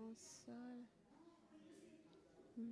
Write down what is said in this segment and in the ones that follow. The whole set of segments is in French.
en sol. Ton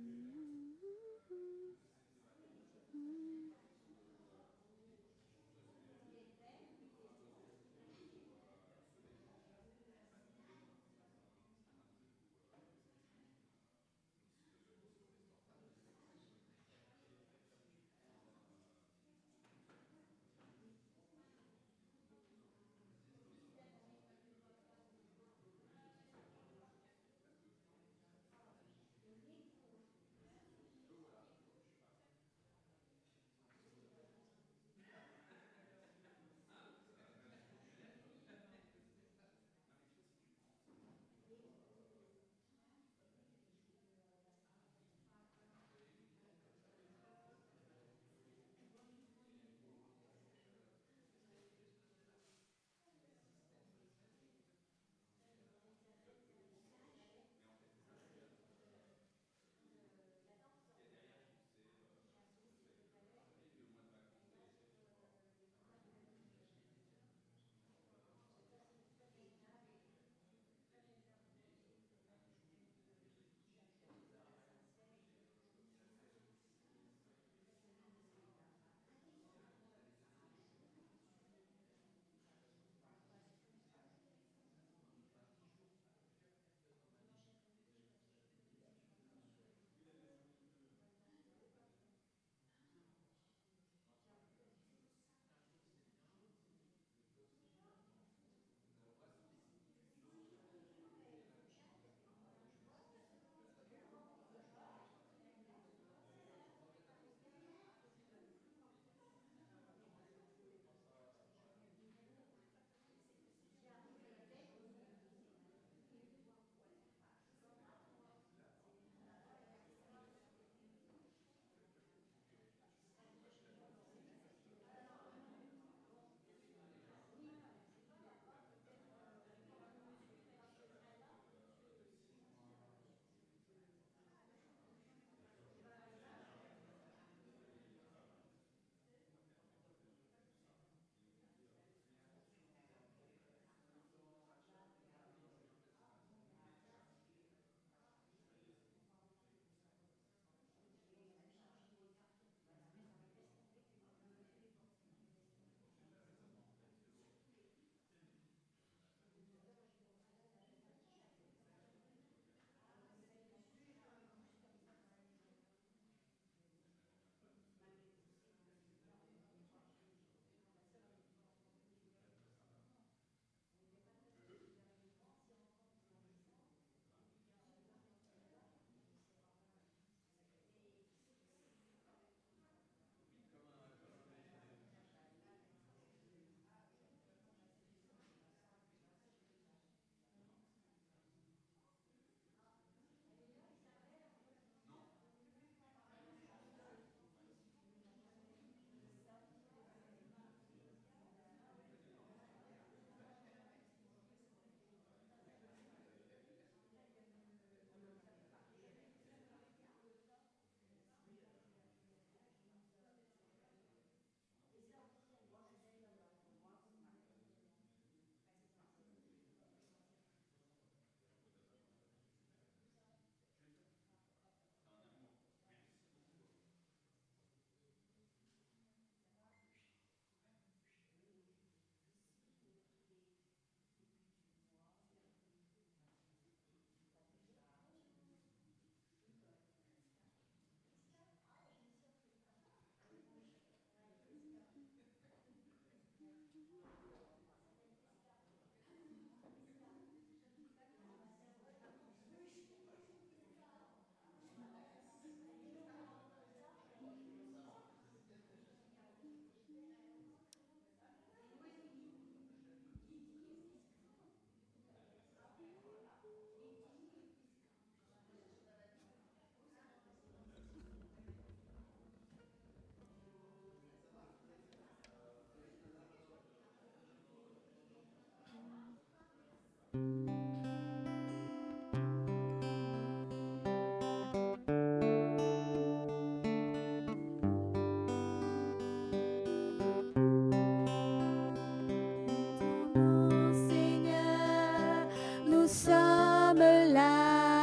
nom, Seigneur, nous sommes là.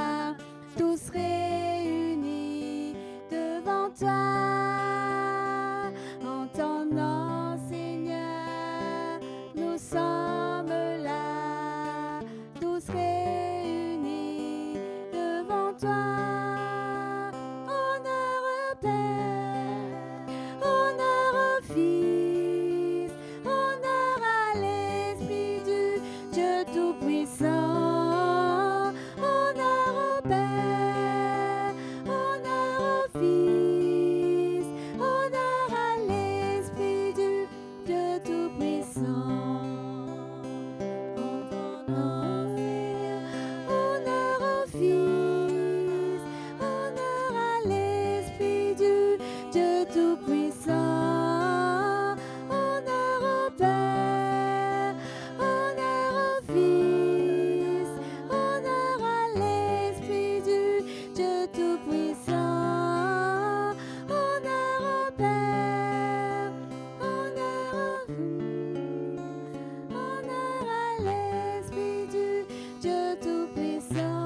toi. En ton nom, Seigneur, nous sommes là, tous réunis devant toi. Honneur au Père, honneur au Fils, honneur à l'Esprit du Dieu Tout-Puissant. Honneur au Père, honneur au Fils, honneur à l'Esprit du Dieu Tout-Puissant. En ton nom, Seigneur, honneur au Fils, honneur à l'Esprit du Dieu Tout-Puissant. Honneur au Père, honneur au Fils, honneur à l'Esprit du Dieu Tout-Puissant. Honneur au Père, honneur au Fils, honneur à l'Esprit du Dieu Tout-Puissant.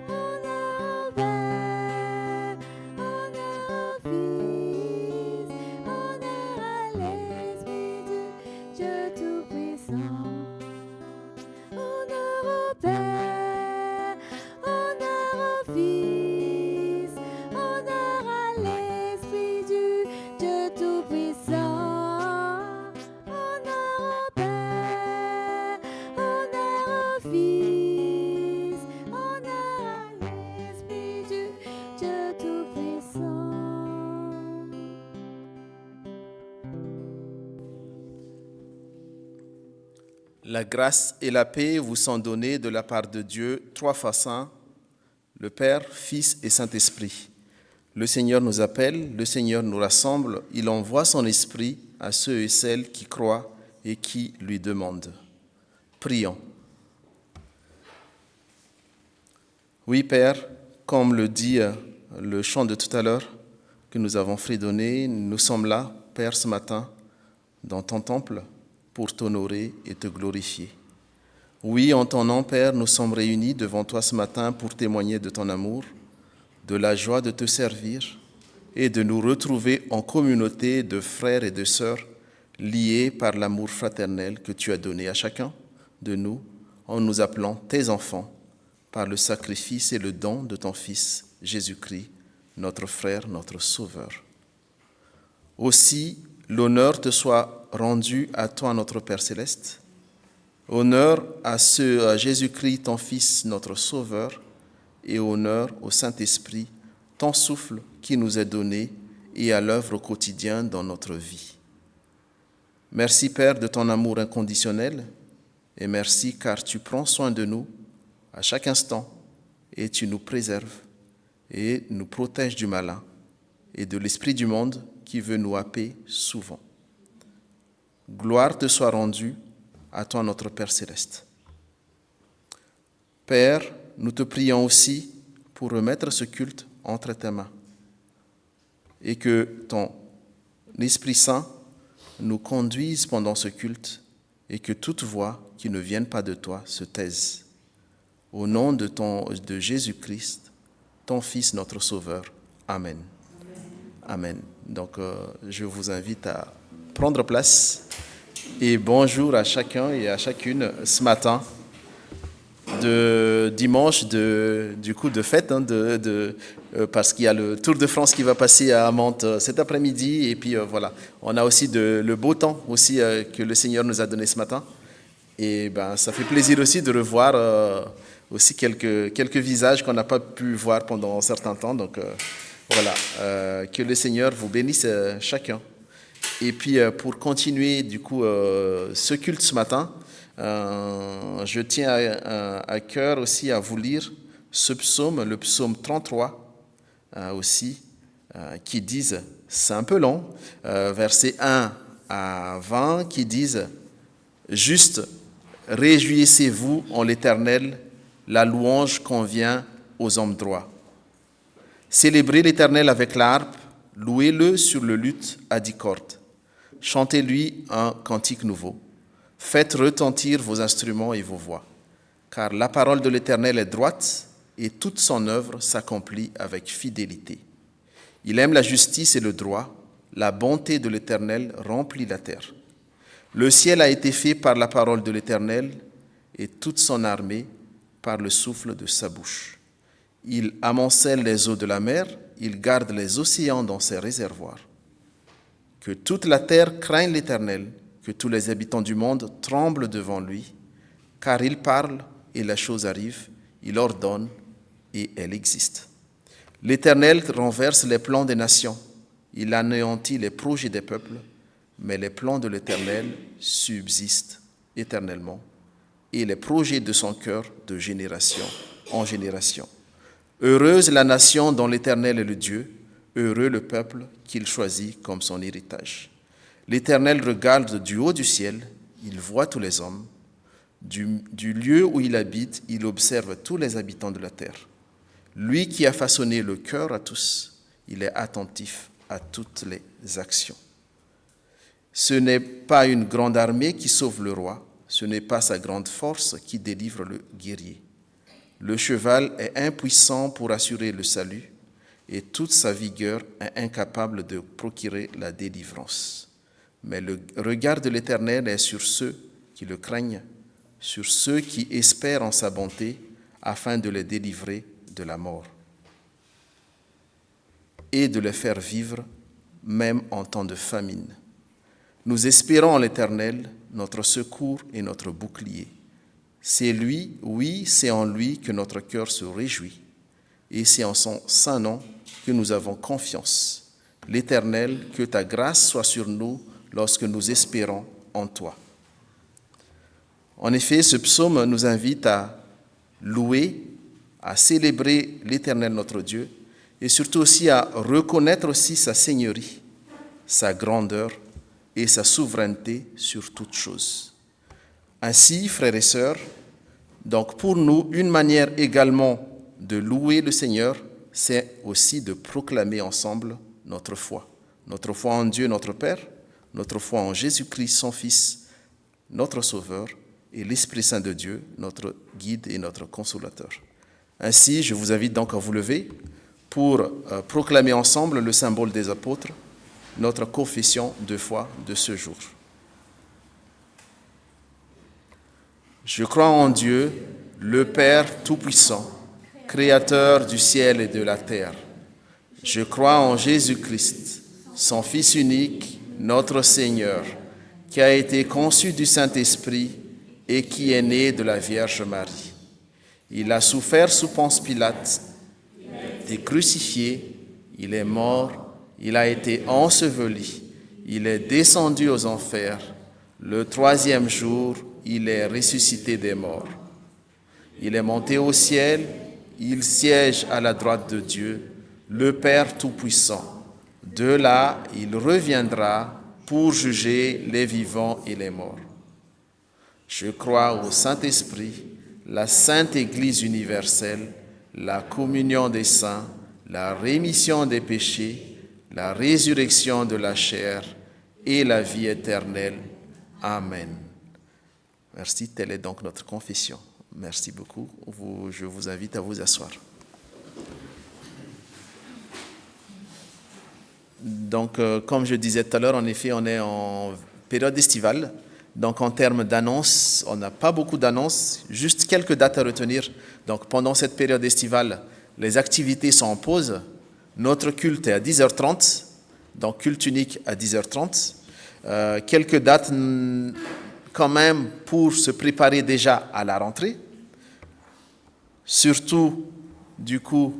Honneur au Père, honneur au Fils, honneur à l'Esprit du Dieu Tout-Puissant. Honneur au Père, honneur au Fils, honneur à l'Esprit du Dieu Tout-Puissant. Honneur au Père, honneur au Fils, honneur à l'Esprit du Dieu Tout-Puissant. La grâce et la paix vous sont données de la part de Dieu, trois fois saint, le Père, Fils et Saint-Esprit. Le Seigneur nous appelle, le Seigneur nous rassemble, il envoie son Esprit à ceux et celles qui croient et qui lui demandent. Prions. Oui, Père, comme le dit le chant de tout à l'heure que nous avons fredonné, nous sommes là, Père, ce matin, dans ton temple, pour t'honorer et te glorifier. Oui, en ton nom, Père, nous sommes réunis devant toi ce matin pour témoigner de ton amour, de la joie de te servir et de nous retrouver en communauté de frères et de sœurs liés par l'amour fraternel que tu as donné à chacun de nous en nous appelant tes enfants par le sacrifice et le don de ton Fils, Jésus-Christ, notre frère, notre Sauveur. Aussi, l'honneur te soit rendu à toi, notre Père céleste. Honneur à Jésus-Christ, ton Fils, notre Sauveur, et honneur au Saint-Esprit, ton souffle qui nous est donné et à l'œuvre au quotidien dans notre vie. Merci, Père, de ton amour inconditionnel, et merci car tu prends soin de nous à chaque instant et tu nous préserves et nous protèges du malin et de l'esprit du monde qui veut nous happer souvent. Gloire te soit rendue à toi, notre Père céleste. Père, nous te prions aussi pour remettre ce culte entre tes mains et que ton Esprit Saint nous conduise pendant ce culte et que toute voix qui ne vienne pas de toi se taise. Au nom de Jésus-Christ, ton Fils, notre Sauveur. Amen. Amen. Donc, je vous invite à prendre place et bonjour à chacun et à chacune ce matin de dimanche de fête, parce qu'il y a le Tour de France qui va passer à Mantes cet après-midi et puis voilà, on a aussi le beau temps aussi que le Seigneur nous a donné ce matin et ça fait plaisir aussi de revoir aussi quelques visages qu'on n'a pas pu voir pendant un certain temps, donc voilà, que le Seigneur vous bénisse chacun. Et puis pour continuer ce culte ce matin, je tiens à cœur aussi à vous lire ce psaume, le psaume 33 aussi, qui disent, c'est un peu long, versets 1 à 20, qui disent « Juste, réjouissez-vous en l'Éternel, la louange convient aux hommes droits. Célébrez l'Éternel avec l'harpe, louez-le sur le luth à 10 cordes. Chantez-lui un cantique nouveau. Faites retentir vos instruments et vos voix, car la parole de l'Éternel est droite et toute son œuvre s'accomplit avec fidélité. Il aime la justice et le droit. La bonté de l'Éternel remplit la terre. Le ciel a été fait par la parole de l'Éternel et toute son armée par le souffle de sa bouche. Il amoncelle les eaux de la mer, il garde les océans dans ses réservoirs. Que toute la terre craigne l'Éternel, que tous les habitants du monde tremblent devant lui, car il parle et la chose arrive, il ordonne et elle existe. L'Éternel renverse les plans des nations, il anéantit les projets des peuples, mais les plans de l'Éternel subsistent éternellement, et les projets de son cœur de génération en génération. Heureuse la nation dont l'Éternel est le Dieu, heureux le peuple qu'il choisit comme son héritage. L'Éternel regarde du haut du ciel, il voit tous les hommes. Du lieu où il habite, il observe tous les habitants de la terre. Lui qui a façonné le cœur à tous, il est attentif à toutes les actions. Ce n'est pas une grande armée qui sauve le roi, ce n'est pas sa grande force qui délivre le guerrier. Le cheval est impuissant pour assurer le salut, et toute sa vigueur est incapable de procurer la délivrance. Mais le regard de l'Éternel est sur ceux qui le craignent, sur ceux qui espèrent en sa bonté, afin de les délivrer de la mort et de les faire vivre, même en temps de famine. Nous espérons en l'Éternel, notre secours et notre bouclier. C'est lui, oui, c'est en lui que notre cœur se réjouit, et c'est en son saint nom que nous avons confiance. L'Éternel, que ta grâce soit sur nous lorsque nous espérons en toi. En effet, ce psaume nous invite à louer, à célébrer l'Éternel notre Dieu, et surtout aussi à reconnaître aussi sa seigneurie, sa grandeur et sa souveraineté sur toutes choses. Ainsi, frères et sœurs, donc pour nous, une manière également de louer le Seigneur, c'est aussi de proclamer ensemble notre foi en Dieu notre Père, notre foi en Jésus-Christ, son Fils, notre Sauveur, et l'Esprit Saint de Dieu, notre guide et notre consolateur. Ainsi, je vous invite donc à vous lever pour proclamer ensemble le symbole des apôtres, notre confession de foi de ce jour. Je crois en Dieu, le Père Tout-Puissant, Créateur du ciel et de la terre. Je crois en Jésus-Christ, son Fils unique, notre Seigneur, qui a été conçu du Saint-Esprit et qui est né de la Vierge Marie. Il a souffert sous Ponce Pilate, été crucifié, il est mort, il a été enseveli, il est descendu aux enfers. Le troisième jour, il est ressuscité des morts. Il est monté au ciel, il siège à la droite de Dieu, le Père Tout-Puissant. De là, il reviendra pour juger les vivants et les morts. Je crois au Saint-Esprit, la Sainte Église universelle, la communion des saints, la rémission des péchés, la résurrection de la chair et la vie éternelle. Amen. Merci, telle est donc notre confession. Merci beaucoup. Je vous invite à vous asseoir. Donc, comme je disais tout à l'heure, en effet, on est en période estivale. Donc, en termes d'annonces, on n'a pas beaucoup d'annonces, juste quelques dates à retenir. Donc, pendant cette période estivale, les activités sont en pause. Notre culte est à 10h30, donc culte unique à 10h30. Quelques dates quand même pour se préparer déjà à la rentrée. Surtout, du coup,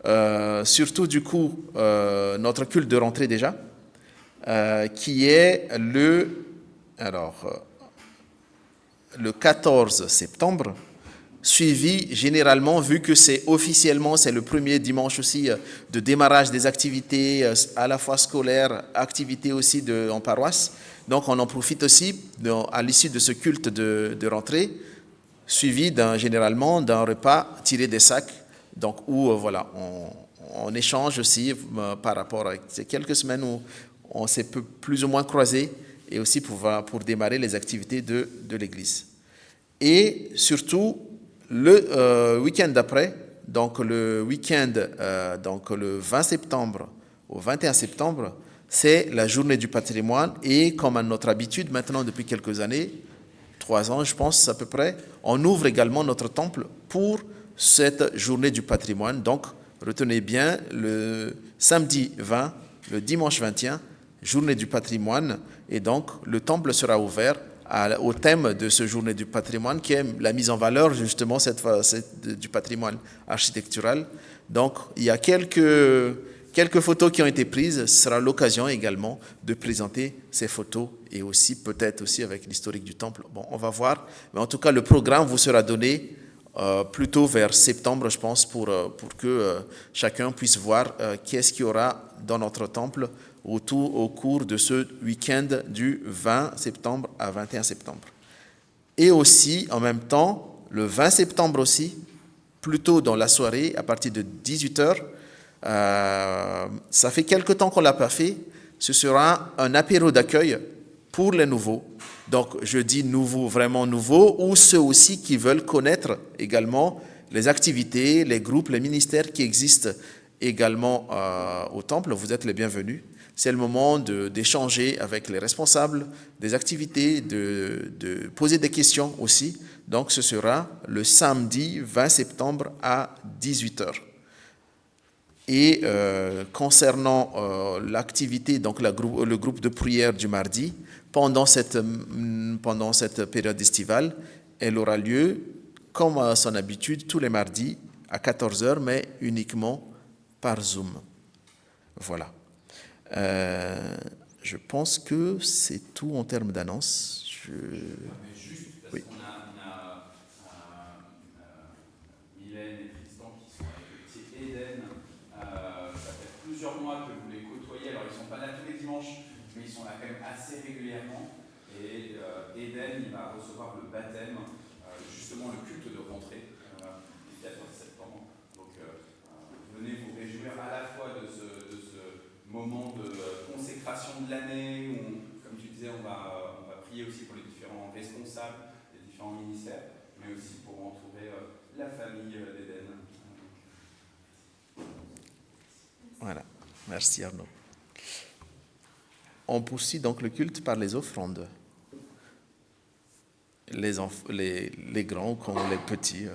notre culte de rentrée déjà, qui est le 14 septembre, suivi généralement, vu que c'est le premier dimanche aussi de démarrage des activités à la fois scolaires, activités aussi en paroisse. Donc on en profite aussi à l'issue de ce culte de rentrée, suivi généralement d'un repas tiré des sacs, donc où on échange aussi par rapport à ces quelques semaines où on s'est plus ou moins croisés, et aussi pour démarrer les activités de l'Église. Et surtout, le week-end d'après, donc le week-end, donc le 20 septembre au 21 septembre, c'est la journée du patrimoine. Et comme à notre habitude maintenant depuis quelques années, 3 ans je pense à peu près, on ouvre également notre temple pour cette journée du patrimoine. Donc retenez bien, le samedi 20, le dimanche 21, journée du patrimoine, et donc le temple sera ouvert au thème de ce journée du patrimoine, qui est la mise en valeur justement cette fois du patrimoine architectural. Donc il y a quelques photos qui ont été prises. Ce sera l'occasion également de présenter ces photos, et aussi peut-être aussi avec l'historique du temple. Bon, on va voir, mais en tout cas le programme vous sera donné plutôt vers septembre, je pense, pour que chacun puisse voir qu'est-ce qu'il y aura dans notre temple au cours de ce week-end du 20 septembre à 21 septembre. Et aussi, en même temps, le 20 septembre aussi, plutôt dans la soirée, à partir de 18h, ça fait quelque temps qu'on ne l'a pas fait, ce sera un apéro d'accueil pour les nouveaux. Donc, je dis nouveaux, vraiment nouveaux, ou ceux aussi qui veulent connaître également les activités, les groupes, les ministères qui existent également au temple. Vous êtes les bienvenus. C'est le moment d'échanger avec les responsables des activités, de poser des questions aussi. Donc, ce sera le samedi 20 septembre à 18h. Et concernant l'activité, donc le groupe de prière du mardi, pendant cette période estivale, elle aura lieu, comme à son habitude, tous les mardis à 14h, mais uniquement par Zoom. Voilà. Je pense que c'est tout en termes d'annonce. Juste parce Oui. qu'on a Mylène et Tristan qui sont avec le petit Eden. Ça fait plusieurs mois que vous les côtoyez. Alors ils ne sont pas là tous les dimanches, mais ils sont là quand même assez régulièrement. Et Eden, il va recevoir le baptême, justement le culte de rentrée, le 14 septembre. Donc venez vous réjouir à la fois de ce moment de consécration de l'année où, comme tu disais, on va prier aussi pour les différents responsables, les différents ministères, mais aussi pour entourer la famille d'Éden. Voilà, merci Arnaud. On poursuit donc le culte par les offrandes. Les grands comme les petits.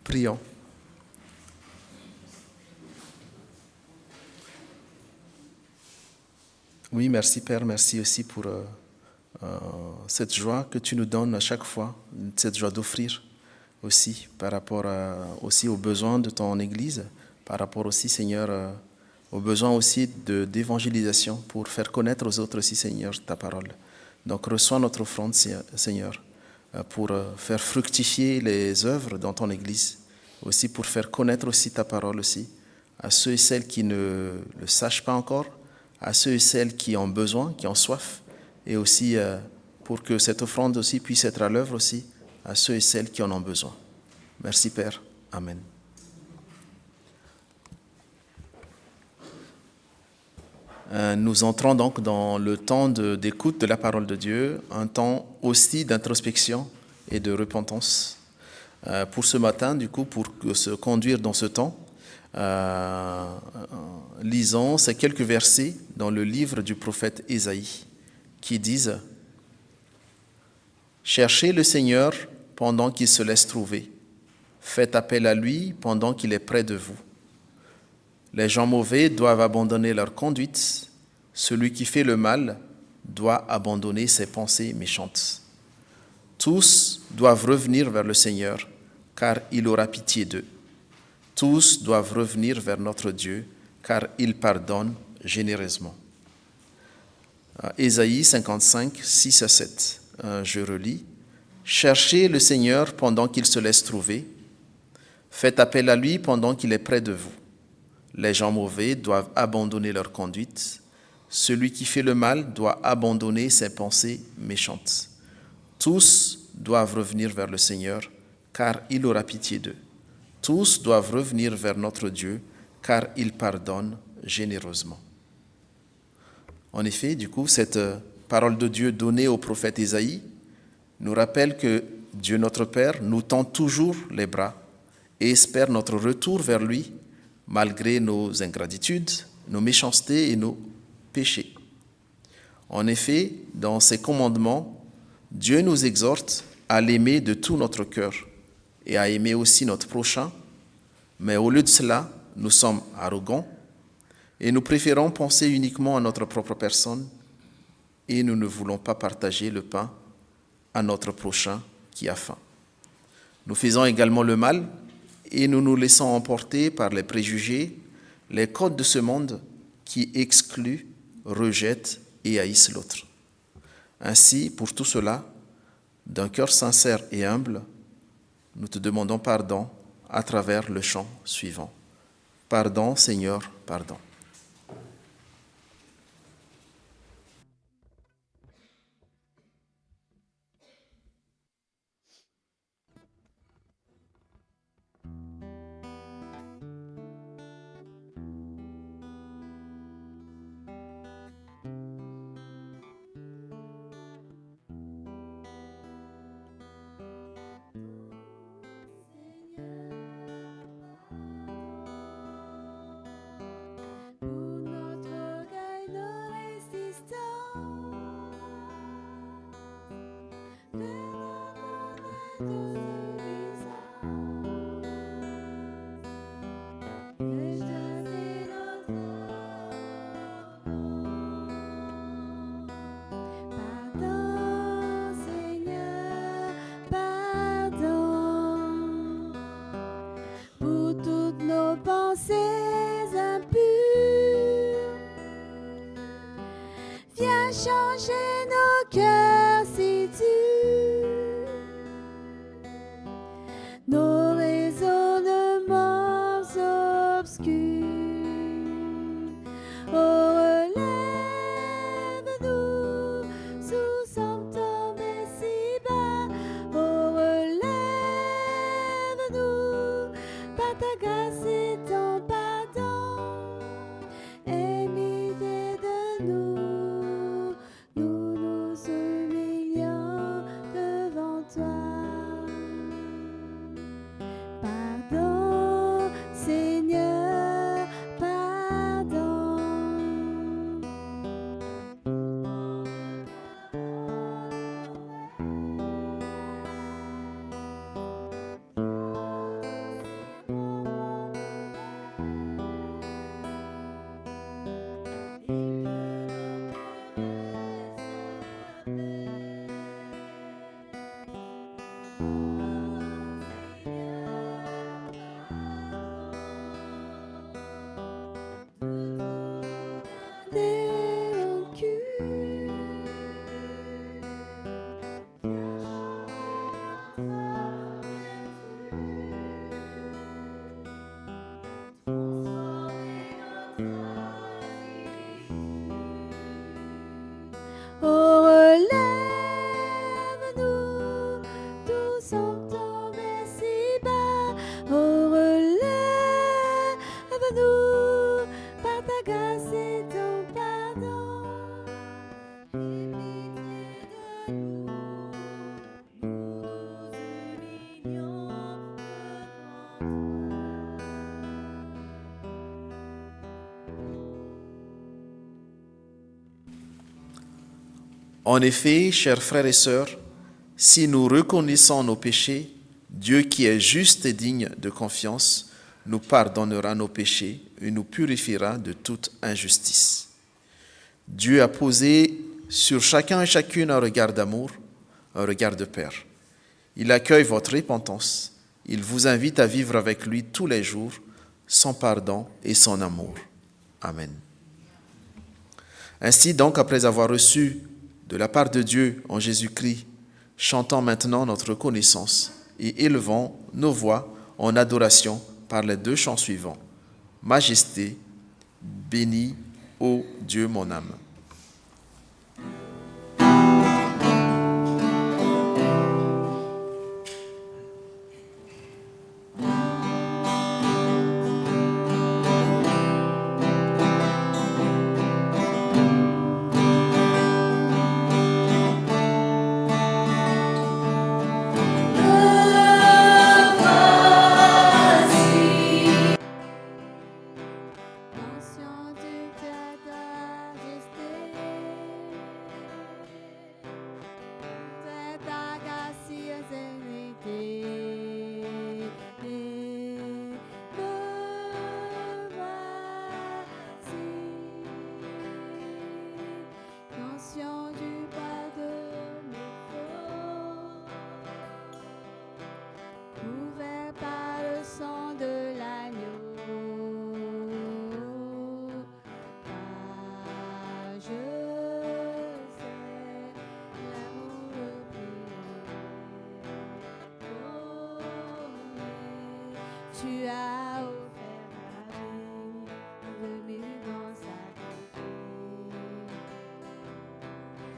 Prions. Oui, merci Père, merci aussi pour cette joie que tu nous donnes à chaque fois, cette joie d'offrir aussi par rapport aussi aux besoins de ton Église, par rapport aussi, Seigneur, aux besoins aussi d'évangélisation pour faire connaître aux autres aussi, Seigneur, ta parole. Donc reçois notre offrande, Seigneur, pour faire fructifier les œuvres dans ton Église, aussi pour faire connaître aussi ta parole aussi à ceux et celles qui ne le sachent pas encore, à ceux et celles qui ont besoin, qui ont soif, et aussi pour que cette offrande aussi puisse être à l'œuvre aussi à ceux et celles qui en ont besoin. Merci Père. Amen. Nous entrons donc dans le temps d'écoute de la parole de Dieu, un temps aussi d'introspection et de repentance. Pour ce matin, du coup, pour se conduire dans ce temps, lisons ces quelques versets dans le livre du prophète Ésaïe qui disent « Cherchez le Seigneur pendant qu'il se laisse trouver. Faites appel à lui pendant qu'il est près de vous. Les gens mauvais doivent abandonner leur conduite. Celui qui fait le mal doit abandonner ses pensées méchantes. Tous doivent revenir vers le Seigneur, car il aura pitié d'eux. Tous doivent revenir vers notre Dieu, car il pardonne généreusement. » Ésaïe 55, 6 à 7. Je relis. « Cherchez le Seigneur pendant qu'il se laisse trouver. Faites appel à lui pendant qu'il est près de vous. Les gens mauvais doivent abandonner leur conduite. Celui qui fait le mal doit abandonner ses pensées méchantes. Tous doivent revenir vers le Seigneur, car il aura pitié d'eux. Tous doivent revenir vers notre Dieu, car il pardonne généreusement. » En effet, du coup, cette parole de Dieu donnée au prophète Ésaïe nous rappelle que Dieu notre Père nous tend toujours les bras et espère notre retour vers lui, malgré nos ingratitudes, nos méchancetés et nos péchés. En effet, dans ses commandements, Dieu nous exhorte à l'aimer de tout notre cœur et à aimer aussi notre prochain, mais au lieu de cela, nous sommes arrogants et nous préférons penser uniquement à notre propre personne et nous ne voulons pas partager le pain à notre prochain qui a faim. Nous faisons également le mal et nous nous laissons emporter par les préjugés, les codes de ce monde qui excluent, rejettent et haïssent l'autre. Ainsi, pour tout cela, d'un cœur sincère et humble, nous te demandons pardon à travers le chant suivant. Pardon, Seigneur, pardon. Changer nos cœurs si tu nos raisonnements obscurs. Oh, relève-nous sous son tombé si bas. Oh, relève-nous par ta grâce et ton pardon. Aie pitié de nous. Nous nous humilions devant toi. Pardon, Seigneur, pardon. Oh, relève-nous, tous sont tombés si bas. Oh, relève-nous, par ta grâce et ton pardon. En effet, chers frères et sœurs, si nous reconnaissons nos péchés, Dieu qui est juste et digne de confiance nous pardonnera nos péchés et nous purifiera de toute injustice. Dieu a posé sur chacun et chacune un regard d'amour, un regard de Père. Il accueille votre repentance. Il vous invite à vivre avec lui tous les jours, son pardon et son amour. Amen. Ainsi donc, après avoir reçu de la part de Dieu en Jésus-Christ, chantons maintenant notre reconnaissance et élevons nos voix en adoration par les 2 chants suivants. Majesté, bénis, ô Dieu mon âme. Conscient du ta majesté, de ta gracieuse vérité. Me voici, conscient du pas de mes fautes, couvert par le sang de l'agneau. Ah, je sais l'amour le plus donné. Tu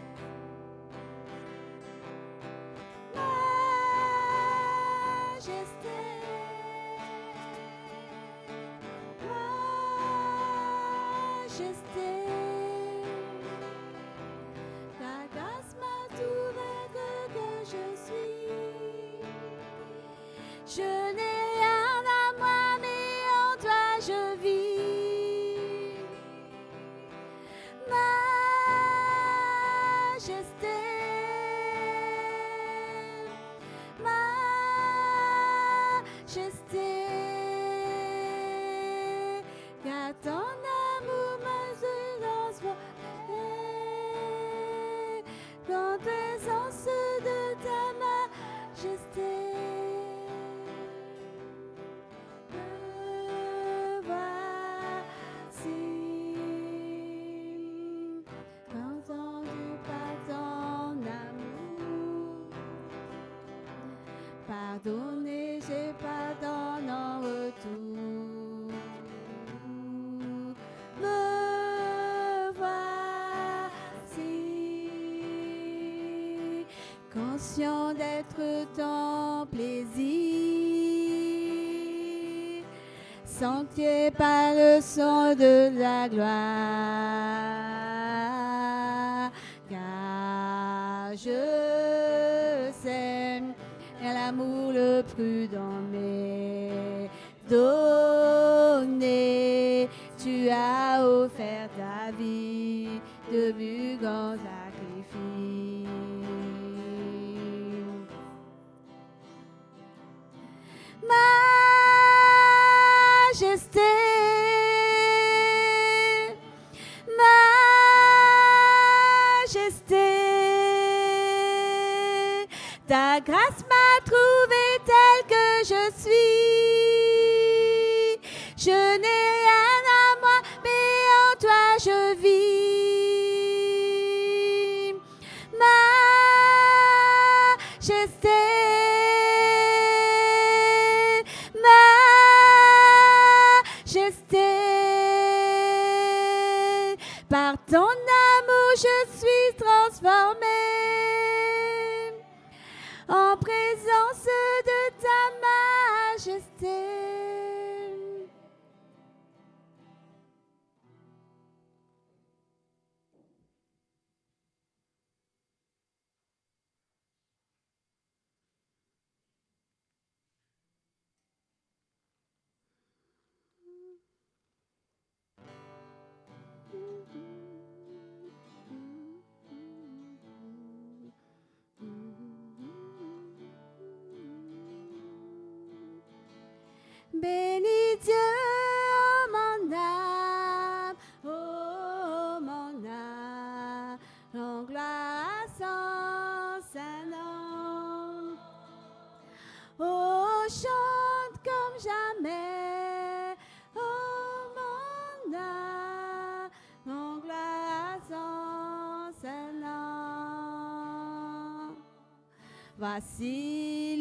as offert ta vie, venu dans sacrifice. Majesté, majesté, ta grâce m'a tout vaincu que je suis. Je n'ai rien à moi, mais en toi je vis. Majesté, majesté, car ton amour m'a transformé dans présence de ta majesté. Me voici, entendu par ton amour. Pardonné, j'ai pardonne en retour. Me voici, conscient d'être ton plaisir, sanctifié par le sang de la gloire. Car je sais l'amour le prudent m'est donné. Tu as offert ta vie de but en sacrifice. Majesté, majesté, ta grâce m'a trouvé telle que je suis. Je n'ai rien à moi, mais en toi je vis. Majesté, majesté, par ton amour je suis transformée en présence de ta majesté. Voici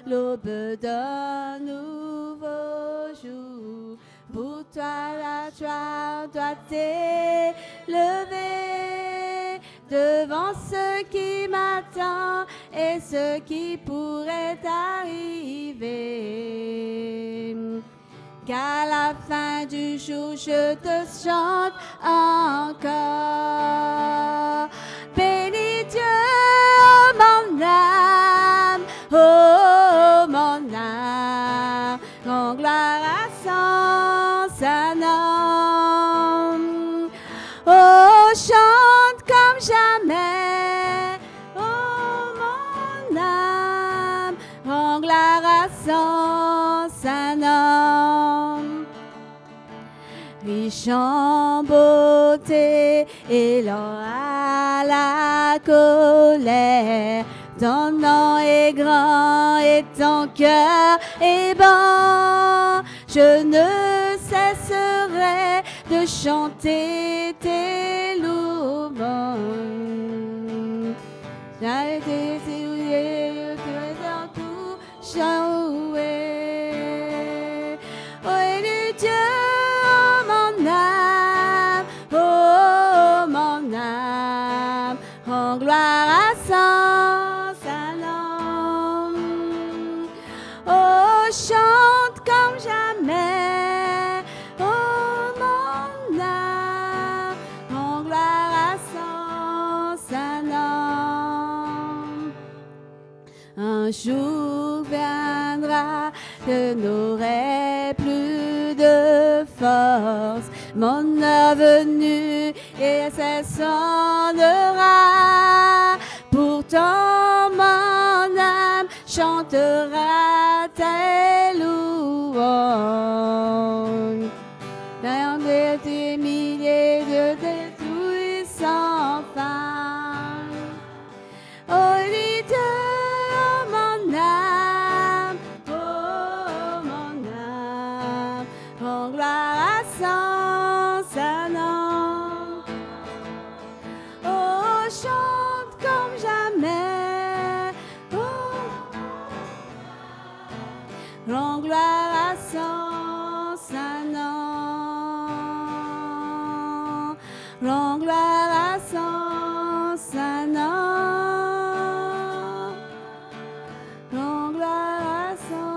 l'aube d'un nouveau jour. Pour toi la joie doit t'élever devant ce qui m'attend et ce qui pourrait arriver. Qu'à la fin du jour je te chante encore. Bénis Dieu, oh mon âme, rends gloire à son nom. Oh, chante comme jamais, oh mon âme, rends gloire à son nom. Riche en beauté et lent à la colère, ton nom est grand et ton cœur est bon. Je ne cesserai de chanter tes louanges. J'ai été souillé, tu es dans tout joué. Oh, et du Dieu, oh mon âme, rends gloire à son nom. Oh, chante comme jamais, oh mon âme, rends gloire à son nom. Un jour viendra, je n'aurai plus de force. Mon heure venue et elle sonnera. Pourtant mon âme chantera tes louanges. Dans des milliers de tes puissants fans. Oh, dis Dieu, oh mon âme, rends gloire à son nom. Oh, chante comme jamais, oh, rends gloire à son nom. Rends gloire à son nom. Rends gloire à son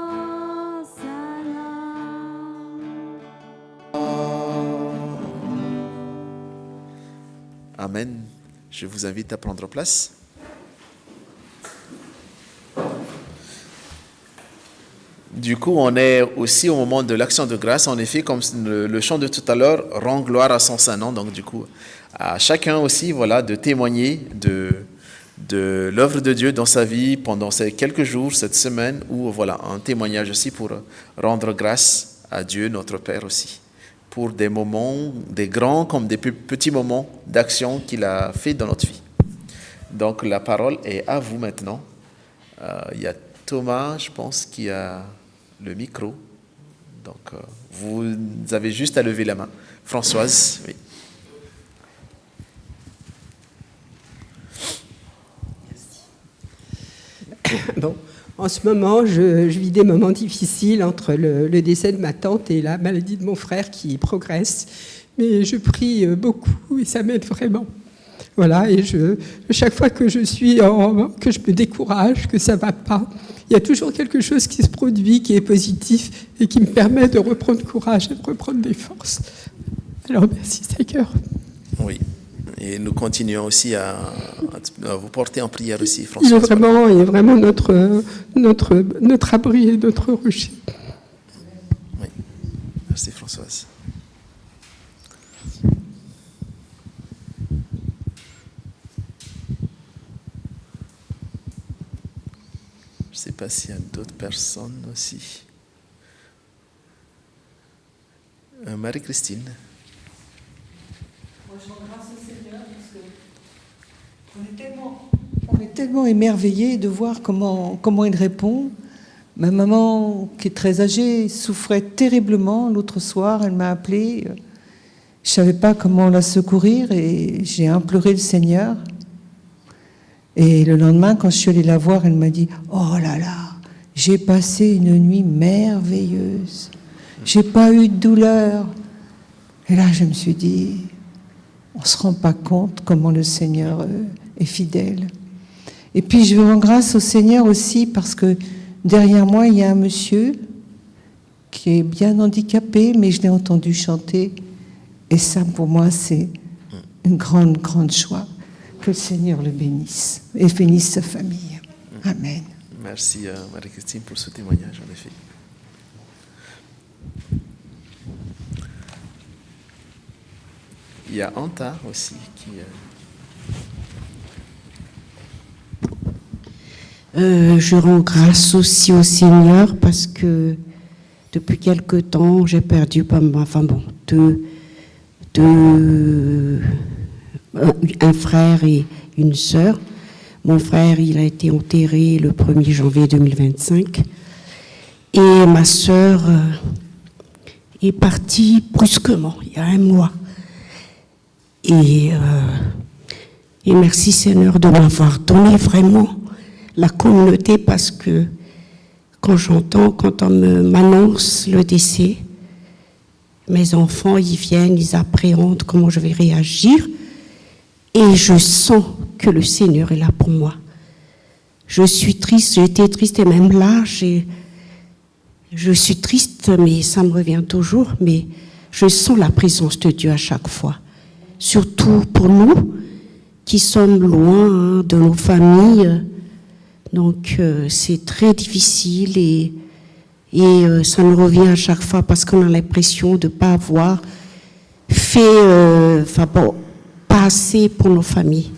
nom. Amen. Je vous invite à prendre place. Du coup, on est aussi au moment de l'action de grâce. En effet, comme le chant de tout à l'heure, rend gloire à son saint nom. Donc, du coup, à chacun aussi, voilà, de témoigner de l'œuvre de Dieu dans sa vie pendant ces quelques jours, cette semaine, ou voilà, un témoignage aussi pour rendre grâce à Dieu, notre Père aussi, pour des moments, des grands comme des petits moments d'action qu'il a fait dans notre vie. Donc, la parole est à vous maintenant. Il y a Thomas, je pense, qui a le micro. Donc, vous avez juste à lever la main. Françoise, oui. Bon, en ce moment, je vis des moments difficiles entre le décès de ma tante et la maladie de mon frère qui progresse. Mais je prie beaucoup et ça m'aide vraiment. Voilà, et chaque fois que que je me décourage, que ça ne va pas, il y a toujours quelque chose qui se produit, qui est positif et qui me permet de reprendre courage et de reprendre des forces. Alors merci Seigneur. Oui, et nous continuons aussi à vous porter en prière aussi, François. Il est vraiment notre abri et notre rocher. Oui, merci Françoise. Je ne sais pas s'il y a d'autres personnes aussi. Marie-Christine. Moi, je rends grâce au Seigneur parce qu'on est tellement émerveillés de voir comment il répond. Ma maman, qui est très âgée, souffrait terriblement. L'autre soir, elle m'a appelée. Je ne savais pas comment la secourir et j'ai imploré le Seigneur. Et le lendemain, quand je suis allée la voir, elle m'a dit « Oh là là, j'ai passé une nuit merveilleuse. J'ai pas eu de douleur. » Et là, je me suis dit, on ne se rend pas compte comment le Seigneur est fidèle. Et puis, je rends grâce au Seigneur aussi parce que derrière moi, il y a un monsieur qui est bien handicapé, mais je l'ai entendu chanter. Et ça, pour moi, c'est une grande, grande joie. Que le Seigneur le bénisse et bénisse sa famille. Amen. Merci Marie-Christine pour ce témoignage, en effet. Il y a Anta aussi qui... Je rends grâce aussi au Seigneur parce que depuis quelque temps, j'ai perdu un frère et une sœur. Mon frère, il a été enterré le 1er janvier 2025 et ma sœur est partie brusquement, il y a un mois. Et merci Seigneur de m'avoir donné vraiment la communauté parce que quand on m'annonce le décès, mes enfants, ils viennent, ils appréhendent comment je vais réagir et je sens que le Seigneur est là pour moi. Je suis triste, j'ai été triste et même là, je suis triste, mais ça me revient toujours, mais je sens la présence de Dieu à chaque fois. Surtout pour nous qui sommes loin de nos familles. Donc c'est très difficile et ça nous revient à chaque fois parce qu'on a l'impression de ne pas avoir fait pas assez pour nos familles.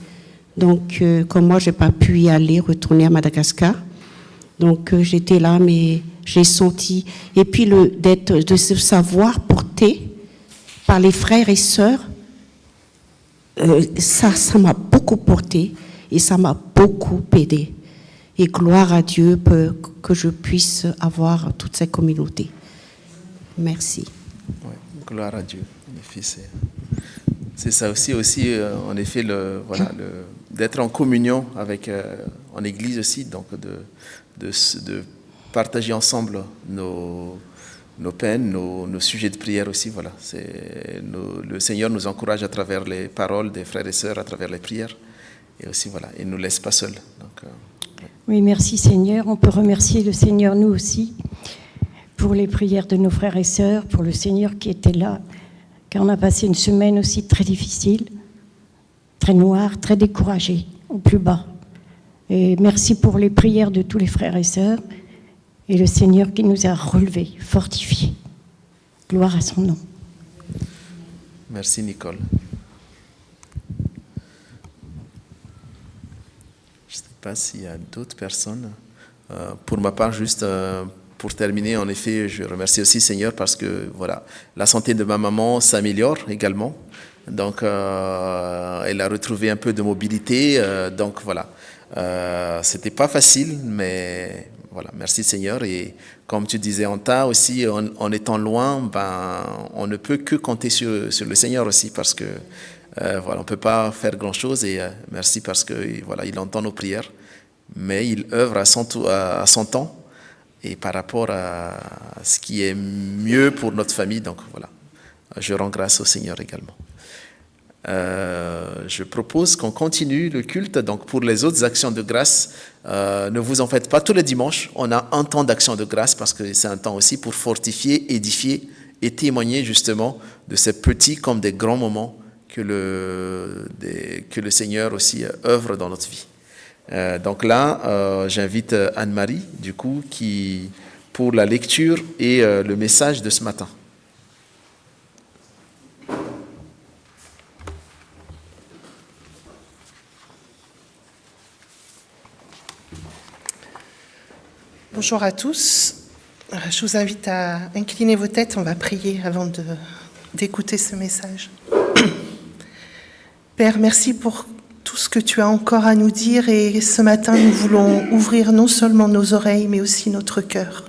Donc comme moi, je n'ai pas pu y aller, retourner à Madagascar. Donc j'étais là, mais j'ai senti... Et puis de se savoir porté par les frères et sœurs, ça m'a beaucoup porté et ça m'a beaucoup aidé. Et gloire à Dieu que je puisse avoir toute cette communauté. Merci. Ouais, gloire à Dieu. En effet, c'est ça aussi en effet, d'être en communion avec, en Église aussi, donc de partager ensemble nos peines, nos sujets de prière aussi. Voilà. Le Seigneur nous encourage à travers les paroles des frères et sœurs, à travers les prières. Et aussi, voilà, il ne nous laisse pas seuls. Donc, oui, merci Seigneur. On peut remercier le Seigneur, nous aussi, pour les prières de nos frères et sœurs, pour le Seigneur qui était là, car on a passé une semaine aussi très difficile, très noire, très découragée, au plus bas. Et merci pour les prières de tous les frères et sœurs, et le Seigneur qui nous a relevés, fortifiés. Gloire à son nom. Merci Nicole. Je ne sais pas s'il y a d'autres personnes. Pour ma part, juste pour terminer, en effet, je remercie aussi Seigneur parce que voilà, la santé de ma maman s'améliore également. Donc, elle a retrouvé un peu de mobilité. Donc voilà, c'était pas facile, mais voilà, merci Seigneur. Et comme tu disais, Anta aussi, en étant loin, on ne peut que compter sur le Seigneur aussi parce que voilà, on peut pas faire grand chose. Et merci parce que voilà, il entend nos prières, mais il œuvre à son temps et par rapport à ce qui est mieux pour notre famille. Donc voilà, je rends grâce au Seigneur également. Je propose qu'on continue le culte. Donc pour les autres actions de grâce, ne vous en faites pas, tous les dimanches on a un temps d'action de grâce parce que c'est un temps aussi pour fortifier, édifier et témoigner justement de ces petits comme des grands moments que le Seigneur aussi œuvre dans notre vie. Donc là j'invite Anne-Marie du coup pour la lecture et le message de ce matin. Bonjour à tous. Je vous invite à incliner vos têtes. On va prier avant d'écouter ce message. Père, merci pour tout ce que tu as encore à nous dire. Et ce matin, nous voulons ouvrir non seulement nos oreilles, mais aussi notre cœur,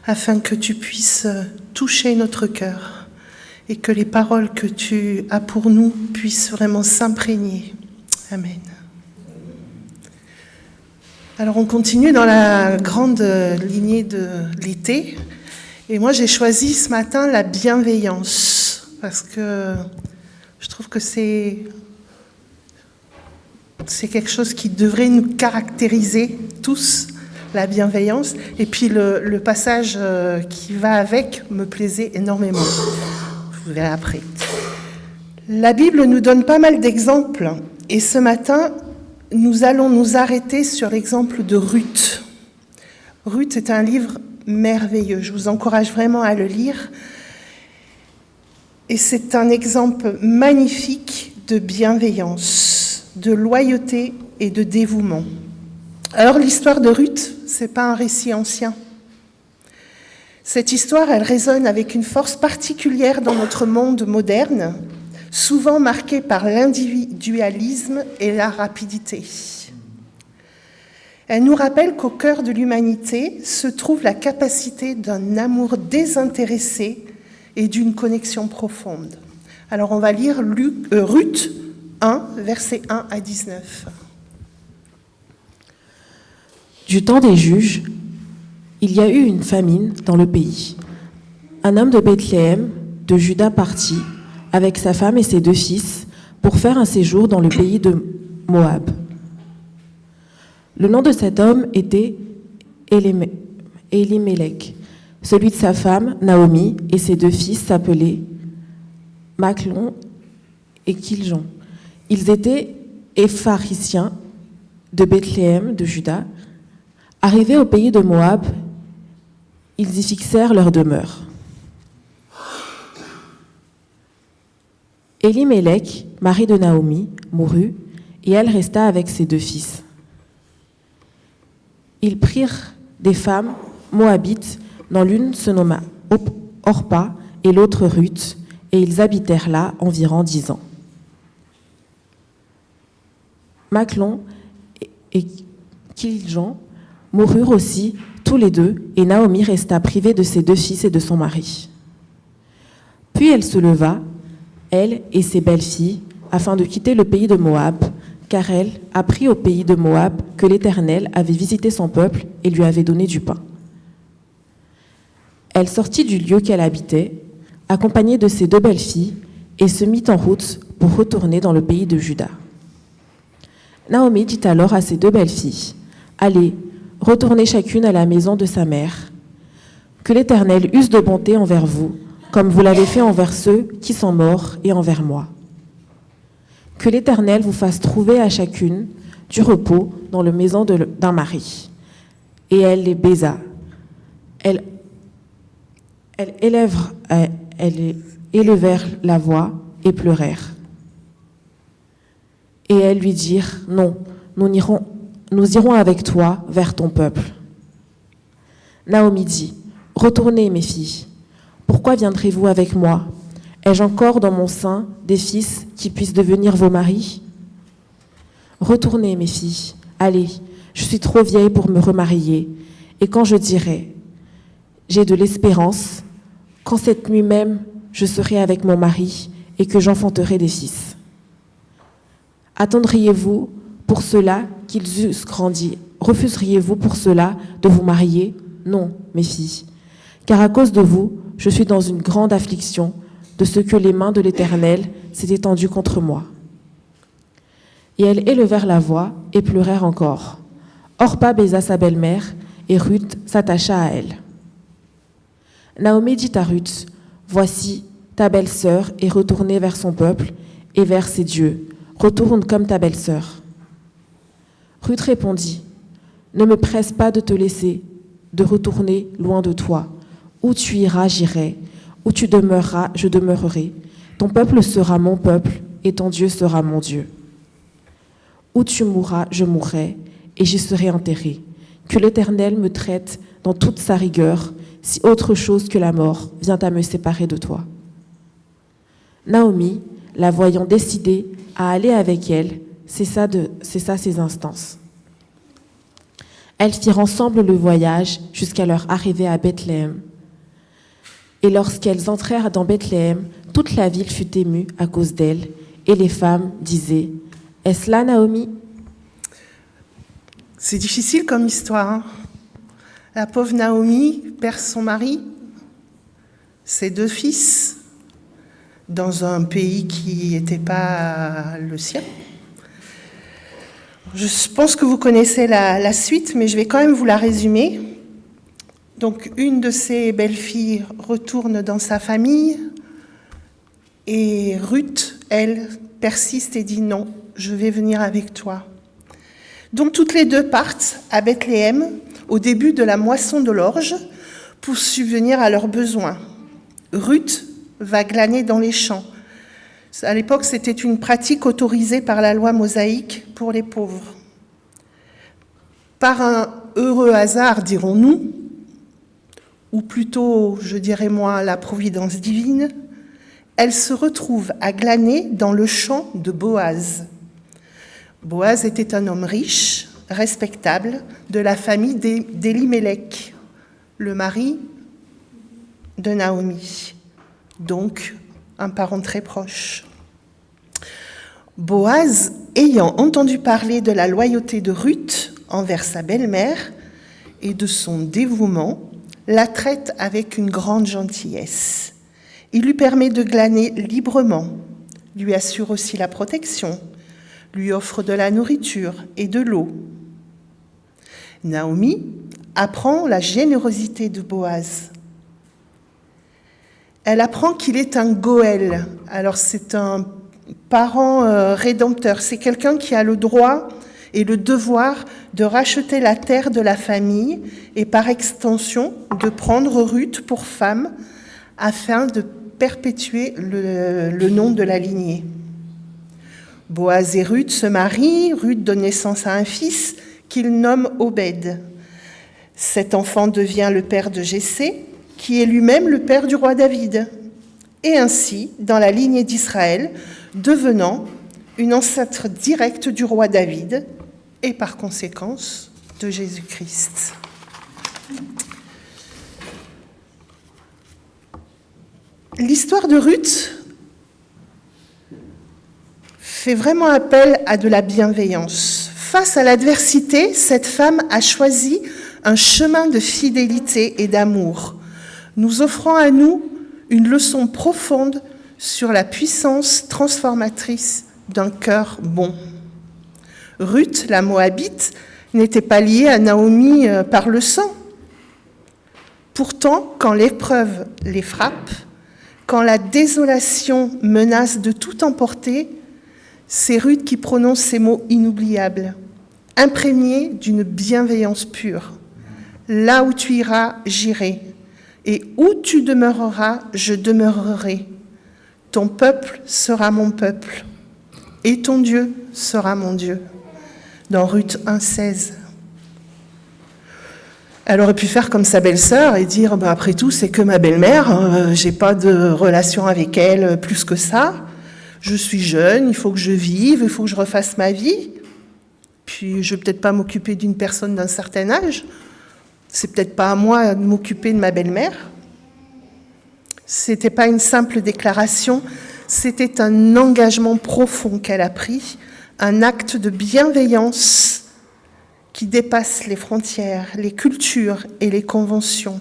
afin que tu puisses toucher notre cœur et que les paroles que tu as pour nous puissent vraiment s'imprégner. Amen. Alors on continue dans la grande lignée de l'été. Et moi j'ai choisi ce matin la bienveillance. Parce que je trouve que c'est quelque chose qui devrait nous caractériser tous, la bienveillance. Et puis le passage qui va avec me plaisait énormément. Vous verrez après. La Bible nous donne pas mal d'exemples. Et ce matin, nous allons nous arrêter sur l'exemple de Ruth. Ruth est un livre merveilleux. Je vous encourage vraiment à le lire. Et c'est un exemple magnifique de bienveillance, de loyauté et de dévouement. Alors l'histoire de Ruth, c'est pas un récit ancien. Cette histoire, elle résonne avec une force particulière dans notre monde moderne, souvent marqué par l'individualisme et la rapidité. Elle nous rappelle qu'au cœur de l'humanité se trouve la capacité d'un amour désintéressé et d'une connexion profonde. Alors on va lire Ruth 1, versets 1 à 19. Du temps des juges, il y a eu une famine dans le pays. Un homme de Bethléem, de Juda, partit avec sa femme et ses 2 fils pour faire un séjour dans le pays de Moab. Le nom de cet homme était Elimelech. Celui de sa femme, Naomi, et ses 2 fils s'appelaient Machlon et Kiljon. Ils étaient éphariciens de Bethléem, de Juda. Arrivés au pays de Moab, ils y fixèrent leur demeure. Elimelech, mari de Naomi, mourut, et elle resta avec ses 2 fils. Ils prirent des femmes moabites, dont l'une se nomma Orpa et l'autre Ruth, et ils habitèrent là environ 10 ans. Machlon et Kiljon moururent aussi tous les 2, et Naomi resta privée de ses 2 fils et de son mari. Puis elle se leva, elle et ses belles-filles, afin de quitter le pays de Moab, car elle apprit au pays de Moab que l'Éternel avait visité son peuple et lui avait donné du pain. Elle sortit du lieu qu'elle habitait, accompagnée de ses 2 belles-filles, et se mit en route pour retourner dans le pays de Juda. Naomi dit alors à ses 2 belles-filles, « Allez, retournez chacune à la maison de sa mère. Que l'Éternel use de bonté envers vous, comme vous l'avez fait envers ceux qui sont morts et envers moi. Que l'Éternel vous fasse trouver à chacune du repos dans la maison d'un mari. » Et elle les baisa. Elles élevèrent la voix et pleurèrent. Et elles lui dirent, « Non, nous irons avec toi vers ton peuple. » Naomi dit, « Retournez, mes filles. Pourquoi viendrez-vous avec moi? Ai-je encore dans mon sein des fils qui puissent devenir vos maris? Retournez, mes filles. Allez, je suis trop vieille pour me remarier. Et quand je dirai, j'ai de l'espérance, quand cette nuit même je serai avec mon mari et que j'enfanterai des fils. Attendriez-vous pour cela qu'ils eussent grandi? Refuseriez-vous pour cela de vous marier? Non, mes filles, car à cause de vous, je suis dans une grande affliction de ce que les mains de l'Éternel s'étaient étendues contre moi. » Et elles élevèrent la voix et pleurèrent encore. Orpa baisa sa belle-mère et Ruth s'attacha à elle. Naomi dit à Ruth, « Voici, ta belle-sœur est retournée vers son peuple et vers ses dieux. Retourne comme ta belle-sœur. » Ruth répondit, « Ne me presse pas de te laisser, de retourner loin de toi. Où tu iras, j'irai. Où tu demeureras, je demeurerai. Ton peuple sera mon peuple et ton Dieu sera mon Dieu. Où tu mourras, je mourrai et j'y serai enterré. Que l'Éternel me traite dans toute sa rigueur, si autre chose que la mort vient à me séparer de toi. » Naomi, la voyant décidée à aller avec elle, cessa ses instances. Elles firent ensemble le voyage jusqu'à leur arrivée à Bethléem. Et lorsqu'elles entrèrent dans Bethléem, toute la ville fut émue à cause d'elles, et les femmes disaient, « Est-ce là Naomi ?» C'est difficile comme histoire, hein. La pauvre Naomi perd son mari, ses 2 fils, dans un pays qui n'était pas le sien. Je pense que vous connaissez la suite, mais je vais quand même vous la résumer. Donc, une de ses belles-filles retourne dans sa famille, et Ruth, elle, persiste et dit non, je vais venir avec toi. Donc, toutes les 2 partent à Bethléem, au début de la moisson de l'orge, pour subvenir à leurs besoins. Ruth va glaner dans les champs. À l'époque, c'était une pratique autorisée par la loi mosaïque pour les pauvres. Par un heureux hasard, dirons-nous, ou plutôt, je dirais moi, la providence divine, elle se retrouve à glaner dans le champ de Boaz. Boaz était un homme riche, respectable, de la famille d'Elimelech, le mari de Naomi, donc un parent très proche. Boaz, ayant entendu parler de la loyauté de Ruth envers sa belle-mère et de son dévouement, la traite avec une grande gentillesse. Il lui permet de glaner librement, lui assure aussi la protection, lui offre de la nourriture et de l'eau. Naomi apprend la générosité de Boaz. Elle apprend qu'il est un Goël. Alors c'est un parent rédempteur, c'est quelqu'un qui a le droit et le devoir de racheter la terre de la famille et par extension de prendre Ruth pour femme afin de perpétuer le nom de la lignée. Boaz et Ruth se marient, Ruth donne naissance à un fils qu'il nomme Obed. Cet enfant devient le père de Jessé, qui est lui-même le père du roi David, et ainsi, dans la lignée d'Israël, devenant une ancêtre directe du roi David et par conséquence de Jésus-Christ. L'histoire de Ruth fait vraiment appel à de la bienveillance. Face à l'adversité, cette femme a choisi un chemin de fidélité et d'amour, nous offrant à nous une leçon profonde sur la puissance transformatrice d'un cœur bon. Ruth, la Moabite, n'était pas liée à Naomi par le sang. Pourtant, quand l'épreuve les frappe, quand la désolation menace de tout emporter, c'est Ruth qui prononce ces mots inoubliables, imprégnés d'une bienveillance pure. « Là où tu iras, j'irai, et où tu demeureras, je demeurerai. Ton peuple sera mon peuple, et ton Dieu sera mon Dieu. » Dans Ruth 1,16. Elle aurait pu faire comme sa belle-sœur et dire après tout, c'est que ma belle-mère, j'ai pas de relation avec elle plus que ça. Je suis jeune, il faut que je vive, il faut que je refasse ma vie. Puis je vais peut-être pas m'occuper d'une personne d'un certain âge. C'est peut-être pas à moi de m'occuper de ma belle-mère. C'était pas une simple déclaration, c'était un engagement profond qu'elle a pris, un acte de bienveillance qui dépasse les frontières, les cultures et les conventions.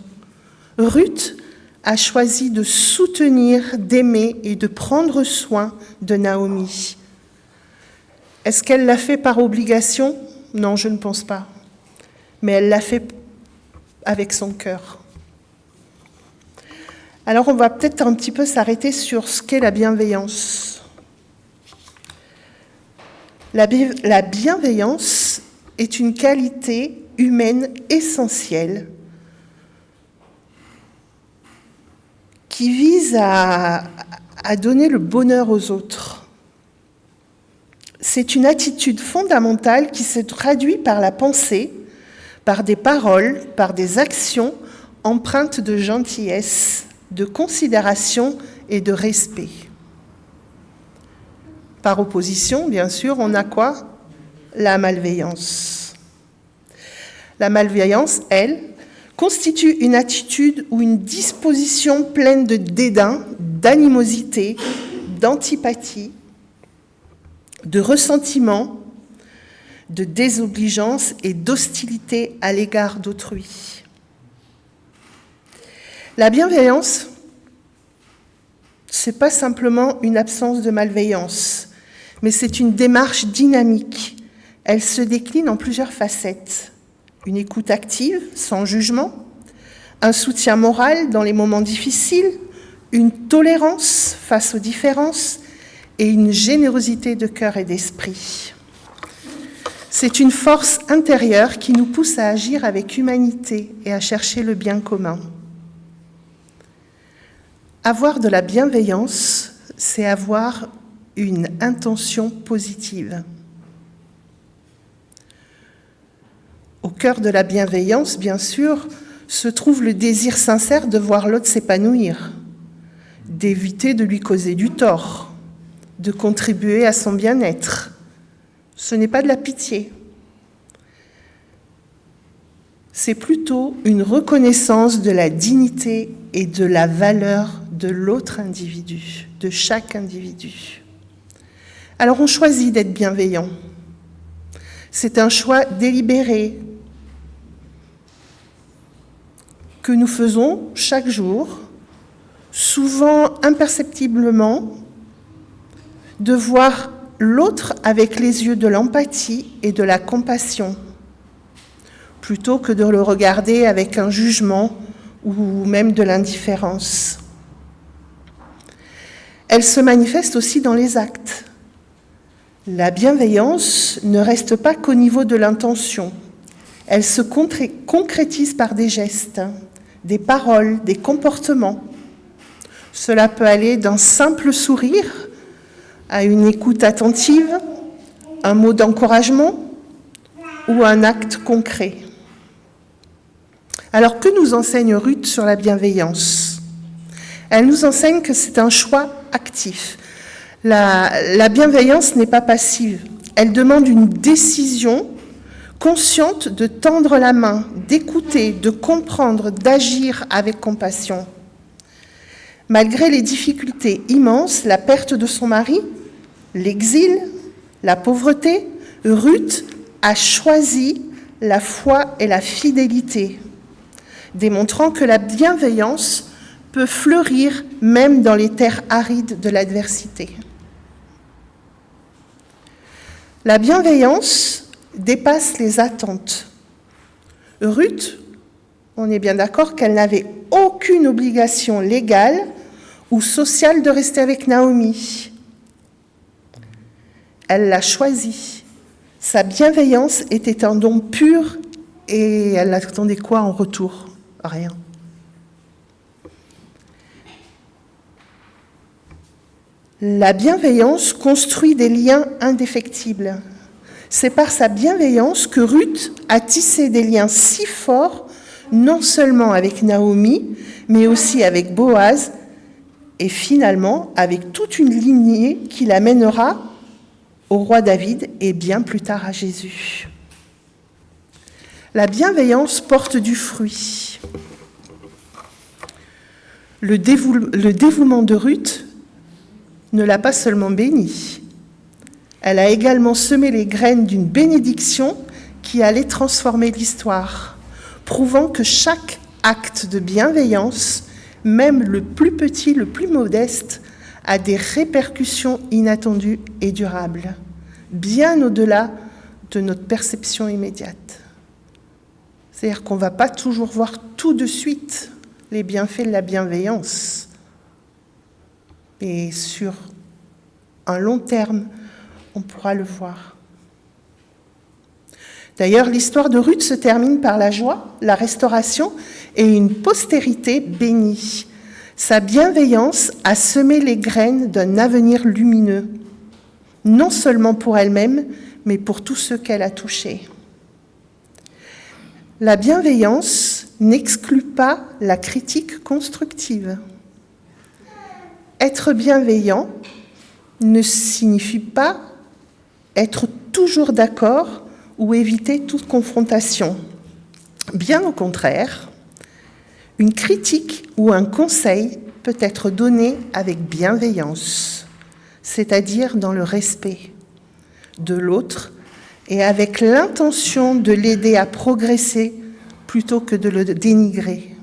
Ruth a choisi de soutenir, d'aimer et de prendre soin de Naomi. Est-ce qu'elle l'a fait par obligation ? Non, je ne pense pas. Mais elle l'a fait avec son cœur. Alors on va peut-être un petit peu s'arrêter sur ce qu'est la bienveillance. La bienveillance est une qualité humaine essentielle qui vise à donner le bonheur aux autres. C'est une attitude fondamentale qui se traduit par la pensée, par des paroles, par des actions empreintes de gentillesse, de considération et de respect. Par opposition, bien sûr, on a quoi ? La malveillance. La malveillance, elle, constitue une attitude ou une disposition pleine de dédain, d'animosité, d'antipathie, de ressentiment, de désobligeance et d'hostilité à l'égard d'autrui. La bienveillance, ce n'est pas simplement une absence de malveillance, mais c'est une démarche dynamique. Elle se décline en plusieurs facettes. Une écoute active, sans jugement, un soutien moral dans les moments difficiles, une tolérance face aux différences et une générosité de cœur et d'esprit. C'est une force intérieure qui nous pousse à agir avec humanité et à chercher le bien commun. Avoir de la bienveillance, c'est avoir une intention positive. Au cœur de la bienveillance, bien sûr, se trouve le désir sincère de voir l'autre s'épanouir, d'éviter de lui causer du tort, de contribuer à son bien-être. Ce n'est pas de la pitié. C'est plutôt une reconnaissance de la dignité et de la valeur de l'autre individu, de chaque individu. Alors on choisit d'être bienveillant. C'est un choix délibéré que nous faisons chaque jour, souvent imperceptiblement, de voir l'autre avec les yeux de l'empathie et de la compassion, plutôt que de le regarder avec un jugement ou même de l'indifférence. Elle se manifeste aussi dans les actes. La bienveillance ne reste pas qu'au niveau de l'intention. Elle se concrétise par des gestes, des paroles, des comportements. Cela peut aller d'un simple sourire à une écoute attentive, un mot d'encouragement ou un acte concret. Alors, que nous enseigne Ruth sur la bienveillance ? Elle nous enseigne que c'est un choix actif. La bienveillance n'est pas passive. Elle demande une décision consciente de tendre la main, d'écouter, de comprendre, d'agir avec compassion. Malgré les difficultés immenses, la perte de son mari, l'exil, la pauvreté, Ruth a choisi la foi et la fidélité, démontrant que la bienveillance peut fleurir même dans les terres arides de l'adversité. La bienveillance dépasse les attentes. Ruth, on est bien d'accord qu'elle n'avait aucune obligation légale ou sociale de rester avec Naomi. Elle l'a choisi. Sa bienveillance était un don pur et elle attendait quoi en retour ? Rien. La bienveillance construit des liens indéfectibles. C'est par sa bienveillance que Ruth a tissé des liens si forts, non seulement avec Naomi, mais aussi avec Boaz, et finalement avec toute une lignée qui l'amènera au roi David et bien plus tard à Jésus. La bienveillance porte du fruit. Le dévouement de Ruth ne l'a pas seulement bénie, elle a également semé les graines d'une bénédiction qui allait transformer l'histoire, prouvant que chaque acte de bienveillance, même le plus petit, le plus modeste, a des répercussions inattendues et durables, bien au-delà de notre perception immédiate. C'est-à-dire qu'on ne va pas toujours voir tout de suite les bienfaits de la bienveillance. Et sur un long terme, on pourra le voir. D'ailleurs, l'histoire de Ruth se termine par la joie, la restauration et une postérité bénie. Sa bienveillance a semé les graines d'un avenir lumineux, non seulement pour elle-même, mais pour tous ceux qu'elle a touchés. La bienveillance n'exclut pas la critique constructive. Être bienveillant ne signifie pas être toujours d'accord ou éviter toute confrontation. Bien au contraire, une critique ou un conseil peut être donné avec bienveillance, c'est-à-dire dans le respect de l'autre et avec l'intention de l'aider à progresser plutôt que de le dénigrer.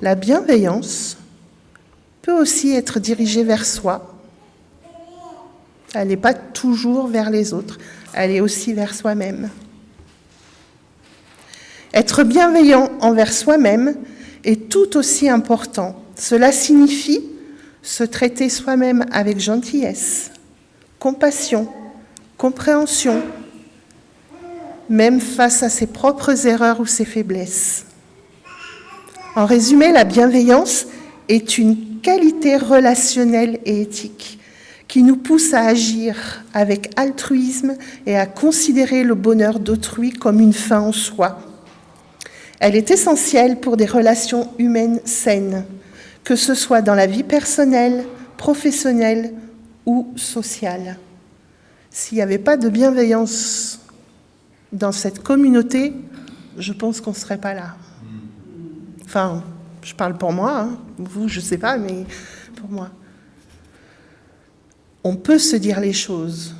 La bienveillance peut aussi être dirigée vers soi. Elle n'est pas toujours vers les autres, elle est aussi vers soi-même. Être bienveillant envers soi-même est tout aussi important. Cela signifie se traiter soi-même avec gentillesse, compassion, compréhension, même face à ses propres erreurs ou ses faiblesses. En résumé, la bienveillance est une qualité relationnelle et éthique qui nous pousse à agir avec altruisme et à considérer le bonheur d'autrui comme une fin en soi. Elle est essentielle pour des relations humaines saines, que ce soit dans la vie personnelle, professionnelle ou sociale. S'il n'y avait pas de bienveillance dans cette communauté, je pense qu'on ne serait pas là. Enfin, je parle pour moi, hein. Vous, je ne sais pas, mais pour moi. On peut se dire les choses,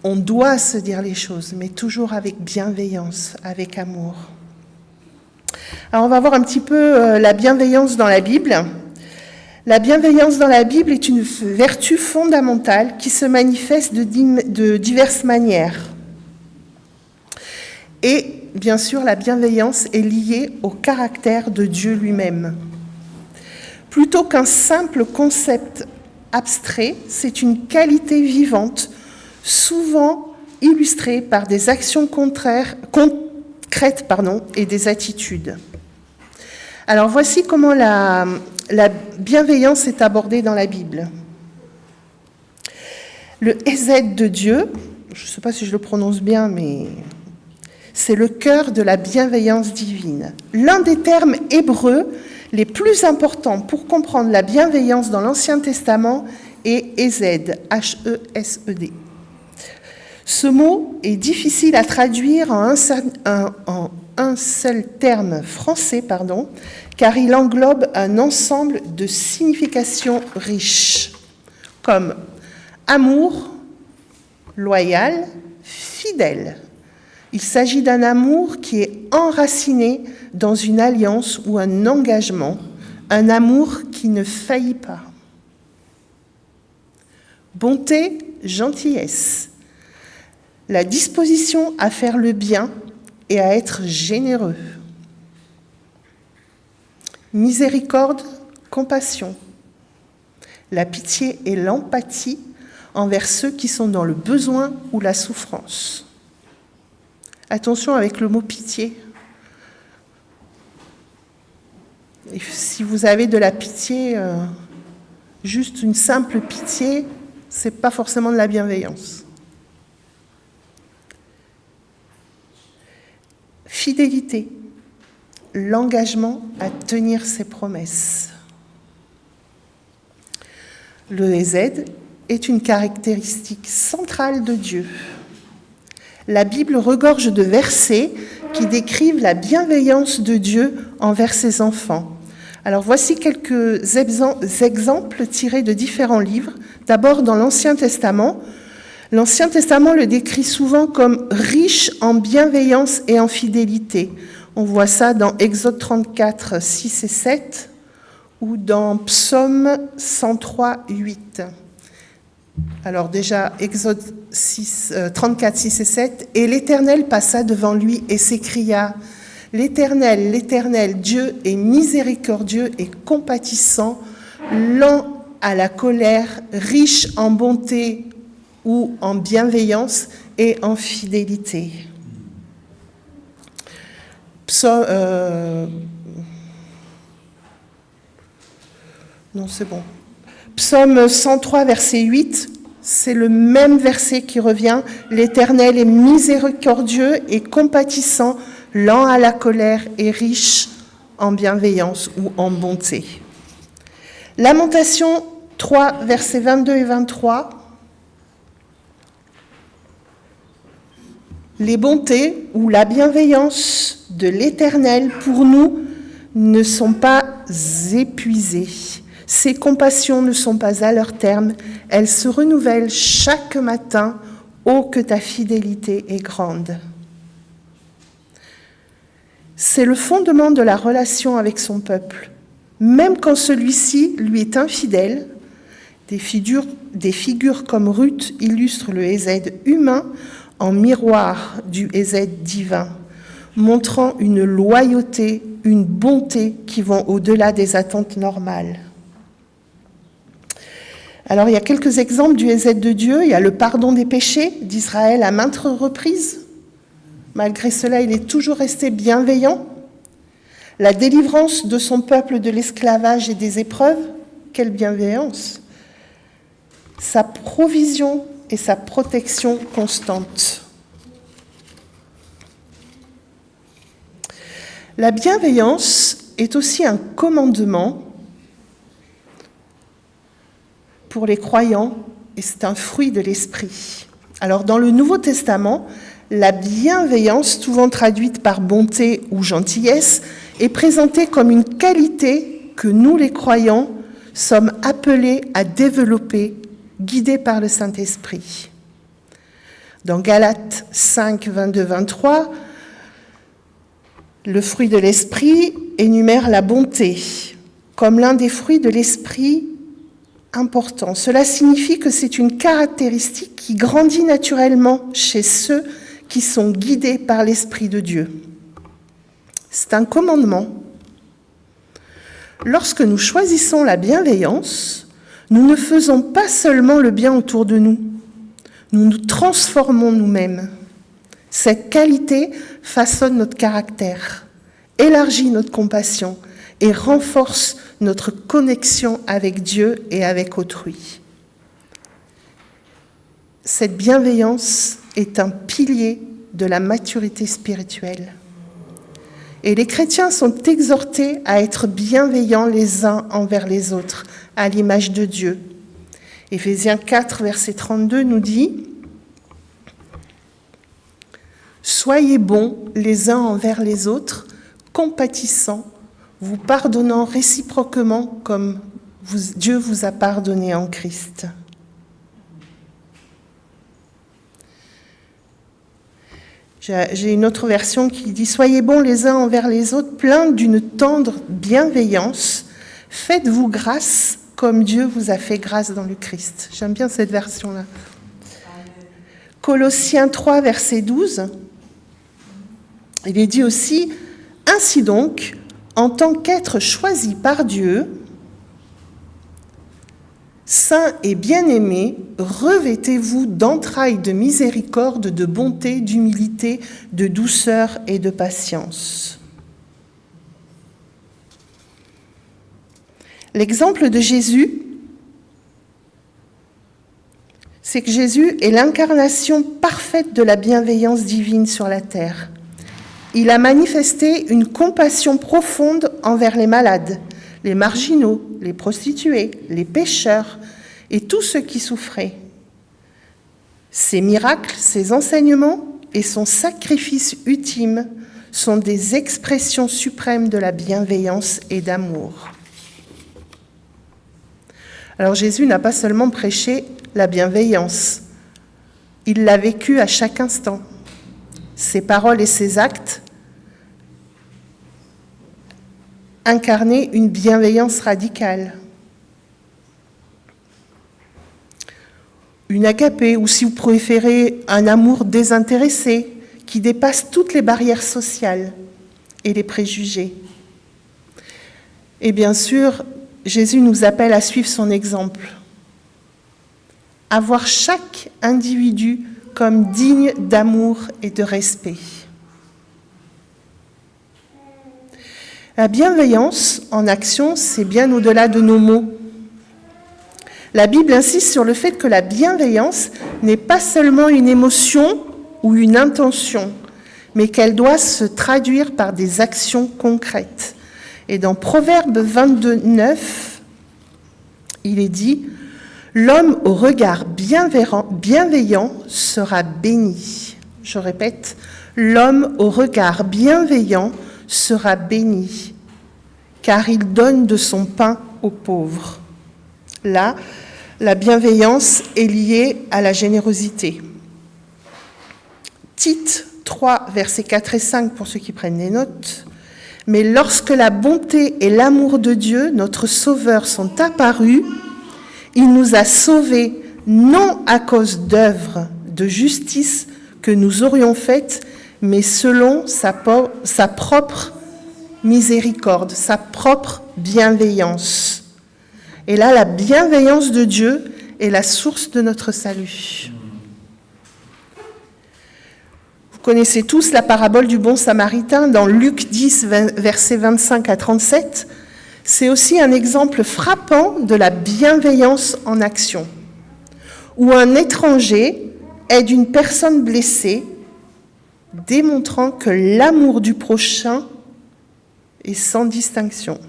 on doit se dire les choses, mais toujours avec bienveillance, avec amour. Alors on va voir un petit peu la bienveillance dans la Bible. La bienveillance dans la Bible est une vertu fondamentale qui se manifeste de diverses manières. Et bien sûr, la bienveillance est liée au caractère de Dieu lui-même. Plutôt qu'un simple concept abstrait, c'est une qualité vivante, souvent illustrée par des actions concrètes et des attitudes. Alors voici comment la bienveillance est abordée dans la Bible. Le Hésed de Dieu, je ne sais pas si je le prononce bien, mais c'est le cœur de la bienveillance divine. L'un des termes hébreux les plus importants pour comprendre la bienveillance dans l'Ancien Testament est Hésed, H-E-S-E-D. Ce mot est difficile à traduire en un seul terme français, car il englobe un ensemble de significations riches, comme amour, loyal, fidèle. Il s'agit d'un amour qui est enraciné dans une alliance ou un engagement, un amour qui ne faillit pas. Bonté, gentillesse, la disposition à faire le bien et à être généreux. Miséricorde, compassion, la pitié et l'empathie envers ceux qui sont dans le besoin ou la souffrance. Attention avec le mot pitié. Et si vous avez de la pitié, juste une simple pitié, c'est pas forcément de la bienveillance. Fidélité, l'engagement à tenir ses promesses. Le Hésed est une caractéristique centrale de Dieu. La Bible regorge de versets qui décrivent la bienveillance de Dieu envers ses enfants. Alors voici quelques exemples tirés de différents livres. D'abord dans l'Ancien Testament. L'Ancien Testament le décrit souvent comme riche en bienveillance et en fidélité. On voit ça dans Exode 34, 6 et 7 ou dans Psaume 103, 8. Alors déjà, Exode 34, 6 et 7, « Et l'Éternel passa devant lui et s'écria, « L'Éternel, l'Éternel, Dieu est miséricordieux et compatissant, lent à la colère, riche en bonté ou en bienveillance et en fidélité. » Psaume 103, verset 8, c'est le même verset qui revient. « L'Éternel est miséricordieux et compatissant, lent à la colère et riche en bienveillance ou en bonté. » Lamentation 3, versets 22 et 23. « Les bontés ou la bienveillance de l'Éternel pour nous ne sont pas épuisées. Ses compassions ne sont pas à leur terme, elles se renouvellent chaque matin. Oh, que ta fidélité est grande. C'est le fondement de la relation avec son peuple. Même quand celui-ci lui est infidèle, des figures comme Ruth illustrent le Hésed humain en miroir du Hésed divin, montrant une loyauté, une bonté qui vont au-delà des attentes normales. Alors, il y a quelques exemples du Hésed de Dieu. Il y a le pardon des péchés d'Israël à maintes reprises. Malgré cela, il est toujours resté bienveillant. La délivrance de son peuple de l'esclavage et des épreuves, quelle bienveillance! Sa provision et sa protection constante. La bienveillance est aussi un commandement pour les croyants et c'est un fruit de l'esprit. Alors dans le Nouveau Testament, la bienveillance, souvent traduite par bonté ou gentillesse, est présentée comme une qualité que nous, les croyants, sommes appelés à développer, guidés par le Saint-Esprit. Dans Galates 5, 22-23, le fruit de l'Esprit énumère la bonté comme l'un des fruits de l'Esprit important. Cela signifie que c'est une caractéristique qui grandit naturellement chez ceux qui sont guidés par l'Esprit de Dieu. C'est un commandement. Lorsque nous choisissons la bienveillance, nous ne faisons pas seulement le bien autour de nous, nous nous transformons nous-mêmes. Cette qualité façonne notre caractère, élargit notre compassion et renforce notre connexion avec Dieu et avec autrui. Cette bienveillance est un pilier de la maturité spirituelle. Et les chrétiens sont exhortés à être bienveillants les uns envers les autres, à l'image de Dieu. Éphésiens 4, verset 32 nous dit « Soyez bons les uns envers les autres, compatissants, vous pardonnant réciproquement comme Dieu vous a pardonné en Christ. » J'ai une autre version qui dit « Soyez bons les uns envers les autres, pleins d'une tendre bienveillance, faites-vous grâce comme Dieu vous a fait grâce dans le Christ. » J'aime bien cette version-là. Colossiens 3, verset 12, il est dit aussi « Ainsi donc, en tant qu'être choisi par Dieu, saints et bien-aimés, revêtez-vous d'entrailles de miséricorde, de bonté, d'humilité, de douceur et de patience. » L'exemple de Jésus, c'est que Jésus est l'incarnation parfaite de la bienveillance divine sur la terre. Il a manifesté une compassion profonde envers les malades, les marginaux, les prostituées, les pécheurs et tous ceux qui souffraient. Ses miracles, ses enseignements et son sacrifice ultime sont des expressions suprêmes de la bienveillance et d'amour. Alors Jésus n'a pas seulement prêché la bienveillance, il l'a vécue à chaque instant. Ses paroles et ses actes incarnaient une bienveillance radicale. Une agapé, ou si vous préférez, un amour désintéressé qui dépasse toutes les barrières sociales et les préjugés. Et bien sûr, Jésus nous appelle à suivre son exemple, à voir chaque individu comme digne d'amour et de respect. La bienveillance en action, c'est bien au-delà de nos mots. La Bible insiste sur le fait que la bienveillance n'est pas seulement une émotion ou une intention, mais qu'elle doit se traduire par des actions concrètes. Et dans Proverbe 22, 9, il est dit « L'homme au regard bienveillant sera béni. » Je répète, « L'homme au regard bienveillant sera béni, car il donne de son pain aux pauvres. » Là, la bienveillance est liée à la générosité. Tite 3, versets 4 et 5 pour ceux qui prennent des notes. Mais lorsque la bonté et l'amour de Dieu, notre Sauveur, sont apparus, il nous a sauvés non à cause d'œuvres de justice que nous aurions faites, mais selon sa propre miséricorde, sa propre bienveillance. Et là, la bienveillance de Dieu est la source de notre salut. Vous connaissez tous la parabole du bon samaritain dans Luc 10, versets 25 à 37. C'est aussi un exemple frappant de la bienveillance en action, où un étranger aide une personne blessée, démontrant que l'amour du prochain est sans distinction.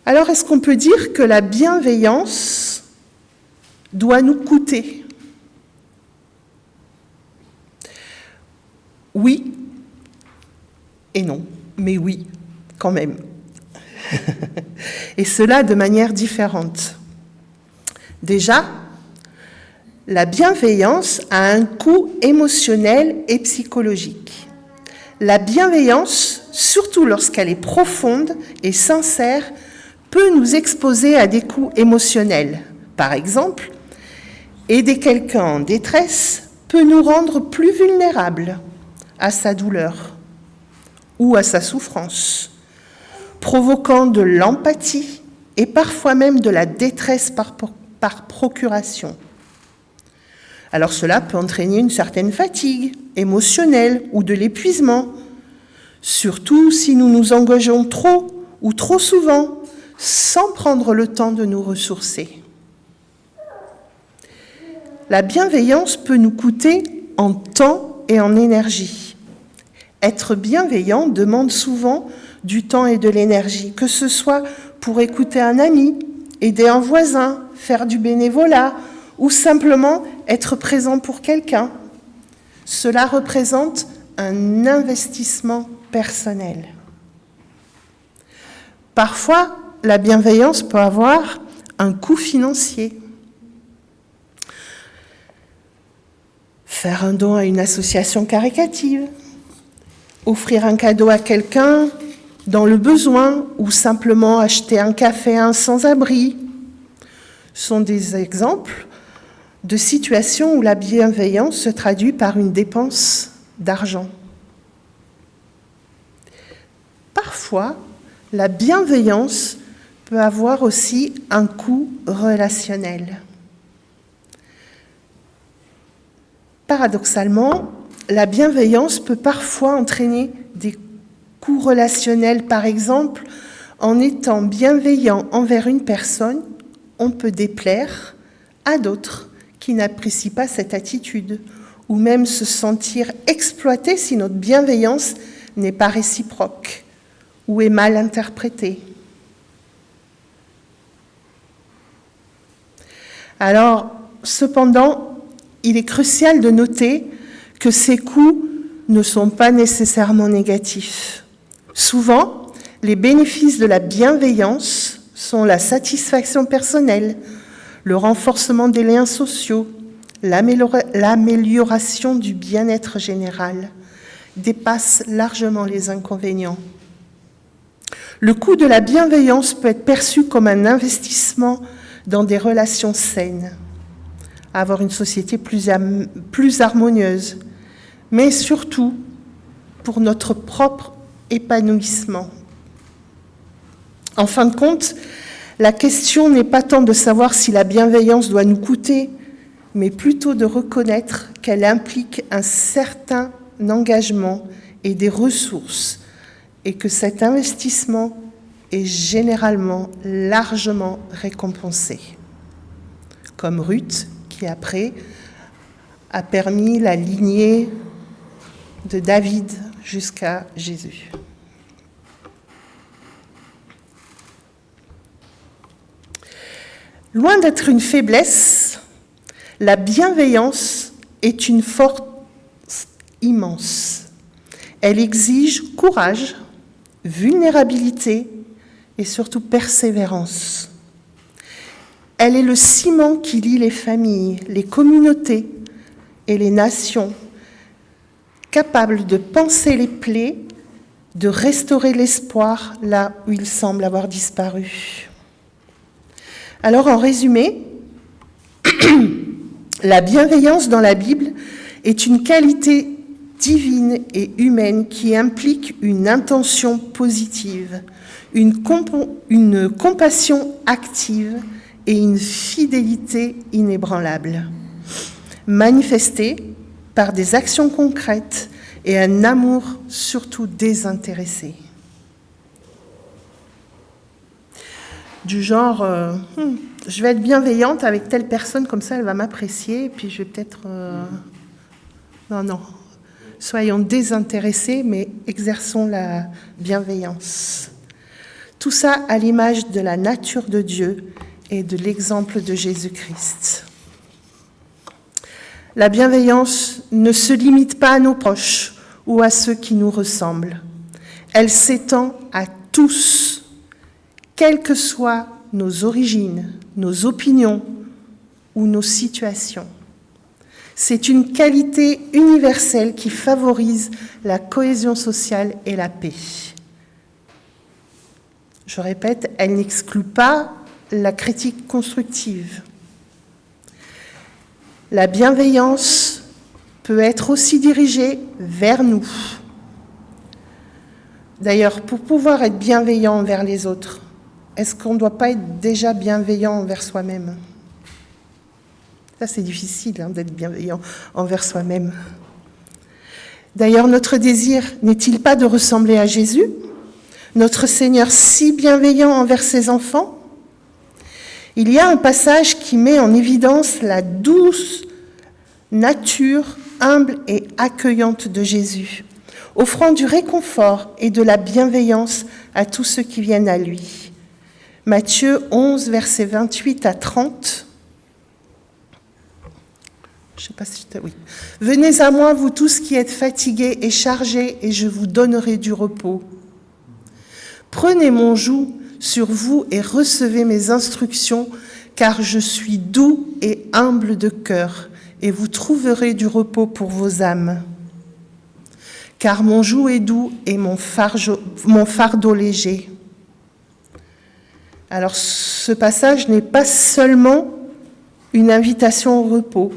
Alors, est-ce qu'on peut dire que la bienveillance doit nous coûter ? Oui et non, mais oui, quand même. Et cela de manière différente. Déjà, la bienveillance a un coût émotionnel et psychologique. La bienveillance, surtout lorsqu'elle est profonde et sincère, peut nous exposer à des coups émotionnels. Par exemple, aider quelqu'un en détresse peut nous rendre plus vulnérables à sa douleur ou à sa souffrance, provoquant de l'empathie et parfois même de la détresse par procuration. Alors cela peut entraîner une certaine fatigue émotionnelle ou de l'épuisement, surtout si nous nous engageons trop ou trop souvent sans prendre le temps de nous ressourcer. La bienveillance peut nous coûter en temps et en énergie. Être bienveillant demande souvent du temps et de l'énergie, que ce soit pour écouter un ami, aider un voisin, faire du bénévolat ou simplement être présent pour quelqu'un. Cela représente un investissement personnel. Parfois, la bienveillance peut avoir un coût financier. Faire un don à une association caritative, offrir un cadeau à quelqu'un dans le besoin ou simplement acheter un café à un sans-abri sont des exemples de situations où la bienveillance se traduit par une dépense d'argent. Parfois, la bienveillance peut avoir aussi un coût relationnel. Paradoxalement, la bienveillance peut parfois entraîner des coûts relationnels. Par exemple, en étant bienveillant envers une personne, on peut déplaire à d'autres qui n'apprécient pas cette attitude, ou même se sentir exploité si notre bienveillance n'est pas réciproque ou est mal interprétée. Alors, cependant, il est crucial de noter que ces coûts ne sont pas nécessairement négatifs. Souvent, les bénéfices de la bienveillance sont la satisfaction personnelle, le renforcement des liens sociaux, l'amélioration du bien-être général, dépassent largement les inconvénients. Le coût de la bienveillance peut être perçu comme un investissement dans des relations saines, avoir une société plus harmonieuse, mais surtout pour notre propre épanouissement. En fin de compte, la question n'est pas tant de savoir si la bienveillance doit nous coûter, mais plutôt de reconnaître qu'elle implique un certain engagement et des ressources, et que cet investissement est généralement largement récompensé. Comme Ruth, qui après a permis la lignée de David jusqu'à Jésus. Loin d'être une faiblesse, la bienveillance est une force immense. Elle exige courage, vulnérabilité et surtout persévérance. Elle est le ciment qui lie les familles, les communautés et les nations, capable de panser les plaies, de restaurer l'espoir là où il semble avoir disparu. Alors, en résumé, la bienveillance dans la Bible est une qualité divine et humaine qui implique une intention positive, une compassion active et une fidélité inébranlable, manifestée par des actions concrètes et un amour surtout désintéressé. Du genre, je vais être bienveillante avec telle personne, comme ça elle va m'apprécier, et puis je vais peut-être... Non. Soyons désintéressés, mais exerçons la bienveillance. Tout ça à l'image de la nature de Dieu et de l'exemple de Jésus-Christ. La bienveillance ne se limite pas à nos proches ou à ceux qui nous ressemblent. Elle s'étend à tous, quelles que soient nos origines, nos opinions ou nos situations. C'est une qualité universelle qui favorise la cohésion sociale et la paix. Je répète, elle n'exclut pas la critique constructive. La bienveillance peut être aussi dirigée vers nous. D'ailleurs, pour pouvoir être bienveillant envers les autres, est-ce qu'on ne doit pas être déjà bienveillant envers soi-même ? Ça, c'est difficile d'être bienveillant envers soi-même. D'ailleurs, notre désir n'est-il pas de ressembler à Jésus, notre Seigneur si bienveillant envers ses enfants ? Il y a un passage qui met en évidence la douce nature humble et accueillante de Jésus, offrant du réconfort et de la bienveillance à tous ceux qui viennent à lui. Matthieu 11, versets 28 à 30. Oui. « Venez à moi, vous tous qui êtes fatigués et chargés, et je vous donnerai du repos. Prenez mon joug sur vous et recevez mes instructions, car je suis doux et humble de cœur, et vous trouverez du repos pour vos âmes. Car mon joug est doux et mon fardeau léger. » Alors, ce passage n'est pas seulement une invitation au repos,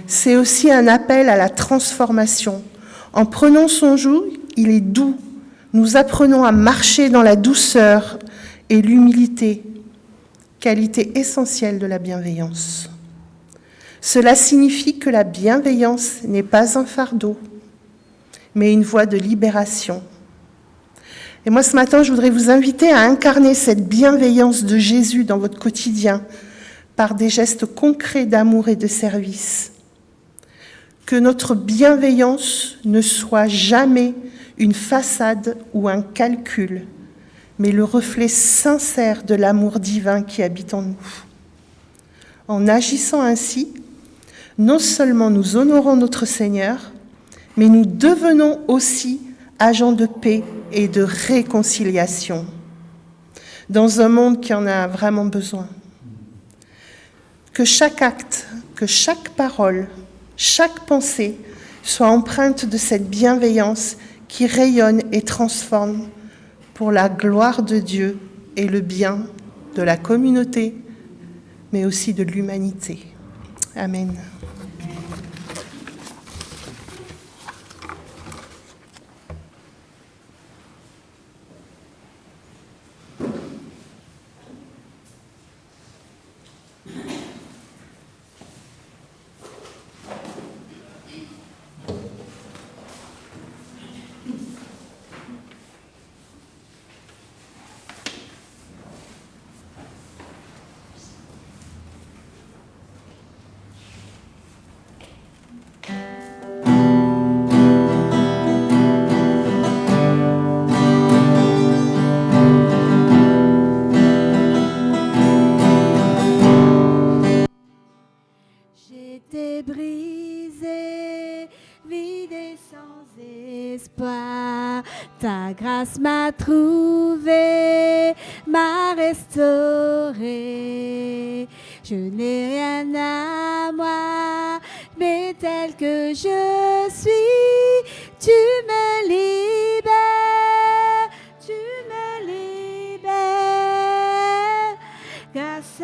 c'est aussi un appel à la transformation. En prenant son joug, il est doux. Nous apprenons à marcher dans la douceur et l'humilité, qualité essentielle de la bienveillance. Cela signifie que la bienveillance n'est pas un fardeau, mais une voie de libération. Et moi, ce matin, je voudrais vous inviter à incarner cette bienveillance de Jésus dans votre quotidien par des gestes concrets d'amour et de service. Que notre bienveillance ne soit jamais une façade ou un calcul, mais le reflet sincère de l'amour divin qui habite en nous. En agissant ainsi, non seulement nous honorons notre Seigneur, mais nous devenons aussi agents de paix et de réconciliation dans un monde qui en a vraiment besoin. Que chaque acte, que chaque parole, chaque pensée soit empreinte de cette bienveillance qui rayonne et transforme pour la gloire de Dieu et le bien de la communauté, mais aussi de l'humanité. Amen. J'étais brisée, vide et sans espoir. Ta grâce m'a trouvée, m'a restaurée. Je n'ai rien à moi, mais tel que je suis, tu me libères, grâce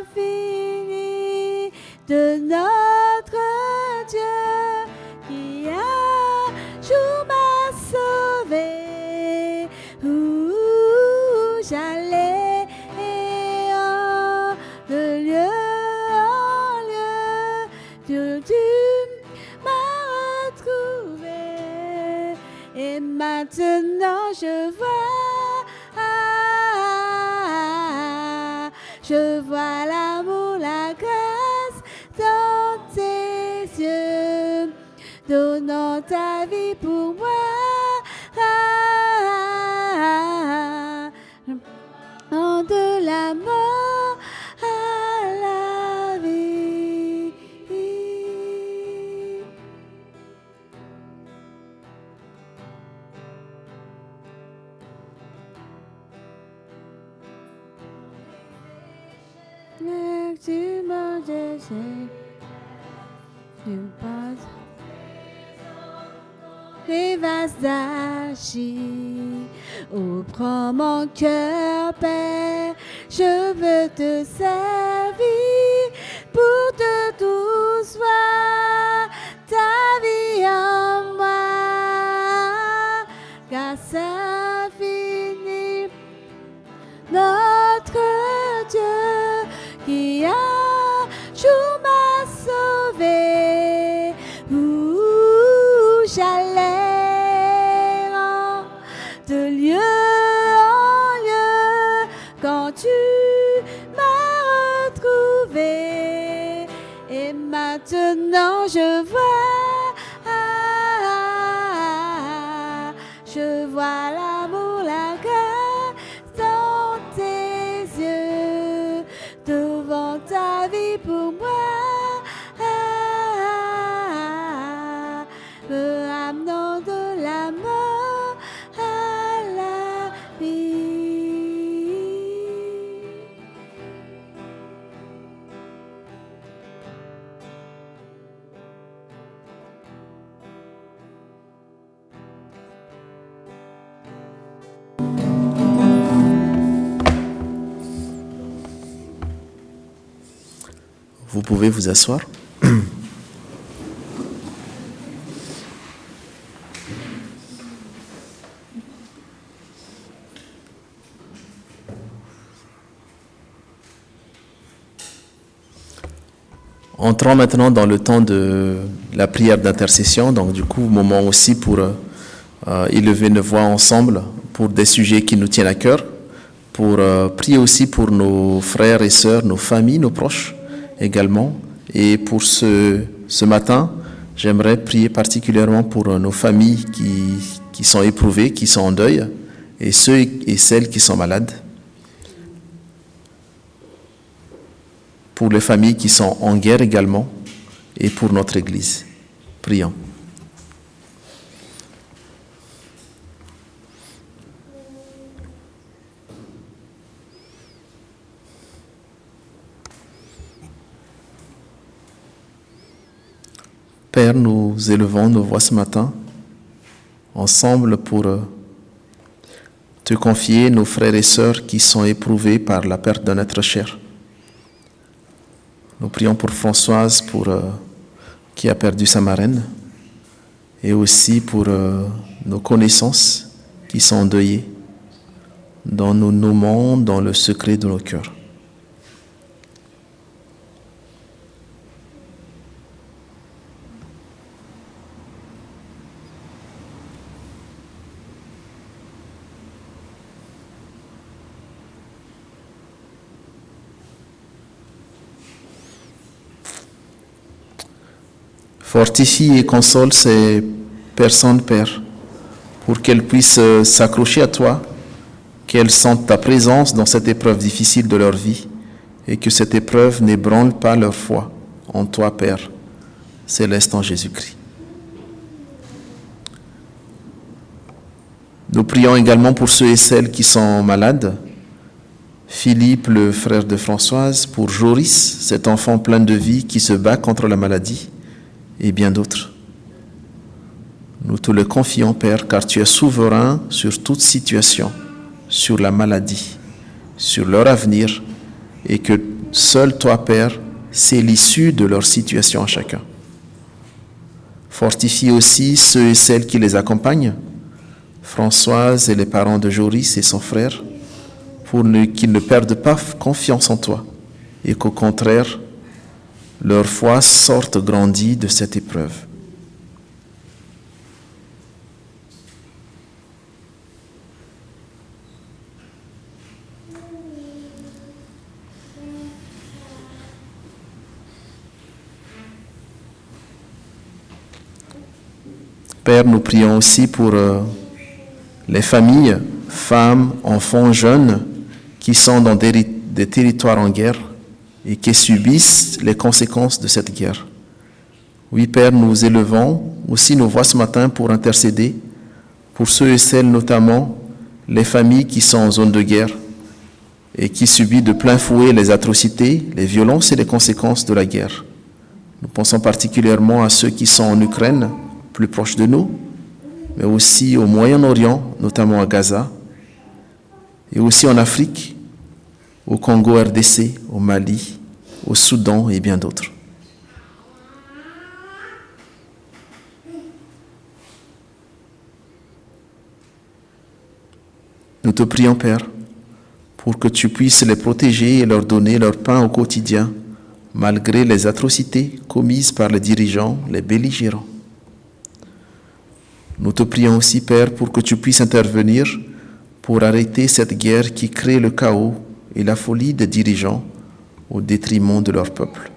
infinie de notre Dieu qui un jour m'a sauvé. Où j'allais de lieu en lieu, tu m'as retrouvé. Et maintenant je vois l'amour, la grâce dans tes yeux, donnant ta vie pour moi. De la mort à la vie. Tu m'as laissé, tu passes les vases d'argile. Oh, prends mon cœur, Père, je veux te servir pour te doucevoir ta vie en moi. Grâce infinie, notre Dieu qui un jour m'a sauvé. Où j'allais de lieu en lieu quand tu m'as retrouvé. Et maintenant je vois l'amour, la grâce dans tes yeux, devant ta vie pour moi. Me ramenant de la mort à la vie. Vous pouvez vous asseoir. Entrons maintenant dans le temps de la prière d'intercession. Donc du coup, moment aussi pour élever nos voix ensemble pour des sujets qui nous tiennent à cœur, pour prier aussi pour nos frères et sœurs, nos familles, nos proches également. Et pour ce matin, j'aimerais prier particulièrement pour nos familles qui sont éprouvées, qui sont en deuil, et ceux et celles qui sont malades. Pour les familles qui sont en guerre également, et pour notre Église. Prions. Père, nous élevons nos voix ce matin, ensemble pour te confier nos frères et sœurs qui sont éprouvés par la perte d'un être cher. Nous prions pour Françoise, qui a perdu sa marraine, et aussi pour nos connaissances qui sont endeuillées, dont nous nommons dans le secret de nos cœurs. Fortifie et console ces personnes, Père, pour qu'elles puissent s'accrocher à toi, qu'elles sentent ta présence dans cette épreuve difficile de leur vie et que cette épreuve n'ébranle pas leur foi en toi, Père, céleste en Jésus-Christ. Nous prions également pour ceux et celles qui sont malades. Philippe, le frère de Françoise, pour Joris, cet enfant plein de vie qui se bat contre la maladie et bien d'autres. Nous te le confions, Père, car tu es souverain sur toute situation, sur la maladie, sur leur avenir, et que seul toi, Père, sais l'issue de leur situation à chacun. Fortifie aussi ceux et celles qui les accompagnent, Françoise et les parents de Joris et son frère, pour qu'ils ne perdent pas confiance en toi, et qu'au contraire, leur foi sorte grandie de cette épreuve. Père, nous prions aussi pour les familles, femmes, enfants, jeunes, qui sont dans des territoires en guerre et qui subissent les conséquences de cette guerre. Oui, Père, nous élevons aussi nos voix ce matin pour intercéder pour ceux et celles, notamment les familles qui sont en zone de guerre et qui subissent de plein fouet les atrocités, les violences et les conséquences de la guerre. Nous pensons particulièrement à ceux qui sont en Ukraine, plus proches de nous, mais aussi au Moyen-Orient, notamment à Gaza, et aussi en Afrique, au Congo RDC, au Mali, au Soudan et bien d'autres. Nous te prions, Père, pour que tu puisses les protéger et leur donner leur pain au quotidien, malgré les atrocités commises par les dirigeants, les belligérants. Nous te prions aussi, Père, pour que tu puisses intervenir pour arrêter cette guerre qui crée le chaos et la folie des dirigeants au détriment de leur peuple.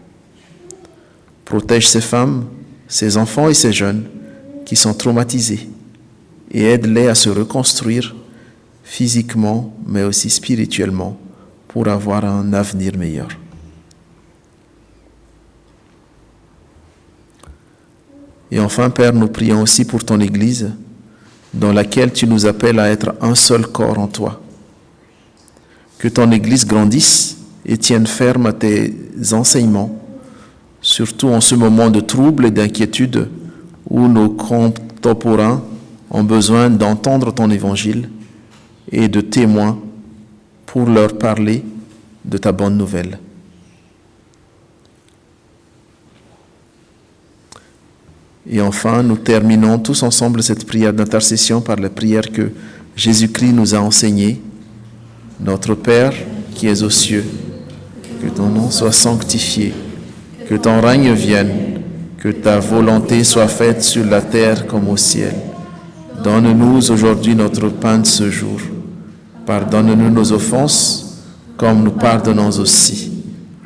Protège ces femmes, ces enfants et ces jeunes qui sont traumatisés et aide-les à se reconstruire physiquement, mais aussi spirituellement, pour avoir un avenir meilleur. Et enfin, Père, nous prions aussi pour ton Église, dans laquelle tu nous appelles à être un seul corps en toi. Que ton Église grandisse et tienne ferme à tes enseignements, surtout en ce moment de trouble et d'inquiétude où nos contemporains ont besoin d'entendre ton Évangile et de témoins pour leur parler de ta bonne nouvelle. Et enfin, nous terminons tous ensemble cette prière d'intercession par la prière que Jésus-Christ nous a enseignée. Notre Père qui es aux cieux, que ton nom soit sanctifié, que ton règne vienne, que ta volonté soit faite sur la terre comme au ciel. Donne-nous aujourd'hui notre pain de ce jour. Pardonne-nous nos offenses, comme nous pardonnons aussi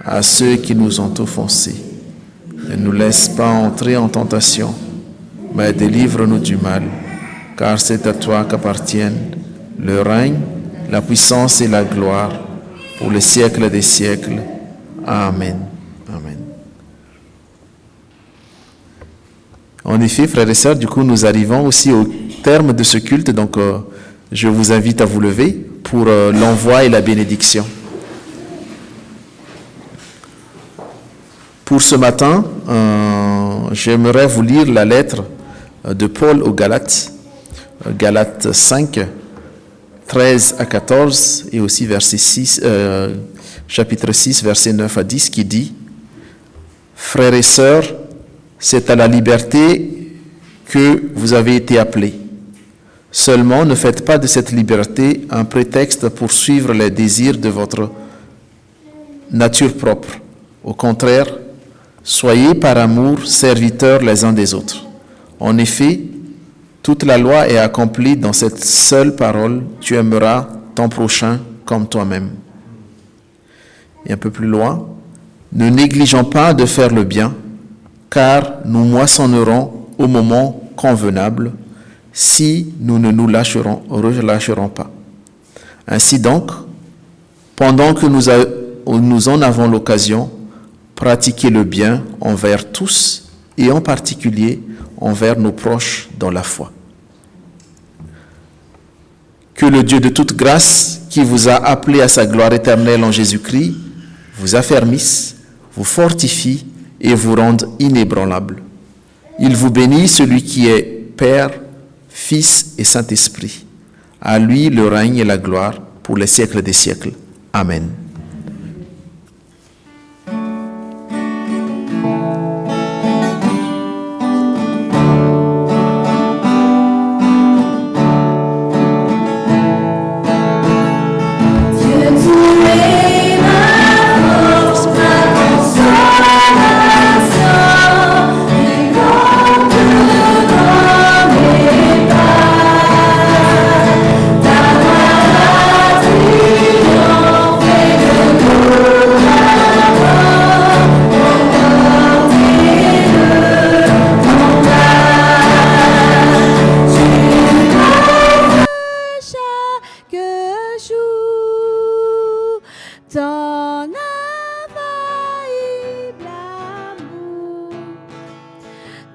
à ceux qui nous ont offensés. Ne nous laisse pas entrer en tentation, mais délivre-nous du mal, car c'est à toi qu'appartiennent le règne, la puissance et la gloire pour les siècles des siècles. Amen. Amen. En effet, frères et sœurs, du coup, nous arrivons aussi au terme de ce culte, donc je vous invite à vous lever pour l'envoi et la bénédiction. Pour ce matin, j'aimerais vous lire la lettre de Paul aux Galates, Galates 5, 13 à 14, et aussi chapitre 6, versets 9 à 10, qui dit « Frères et sœurs, c'est à la liberté que vous avez été appelés. Seulement, ne faites pas de cette liberté un prétexte pour suivre les désirs de votre nature propre. Au contraire, soyez par amour serviteurs les uns des autres. En effet, toute la loi est accomplie dans cette seule parole, tu aimeras ton prochain comme toi-même. » Et un peu plus loin, « Ne négligeons pas de faire le bien, car nous moissonnerons au moment convenable, si nous ne nous relâcherons pas. Ainsi donc, pendant que nous en avons l'occasion, pratiquez le bien envers tous et en particulier envers nos proches dans la foi. Que le Dieu de toute grâce, qui vous a appelés à sa gloire éternelle en Jésus-Christ, vous affermisse, vous fortifie et vous rende inébranlables. Il vous bénit, celui qui est Père, Fils et Saint-Esprit. À lui le règne et la gloire pour les siècles des siècles. Amen.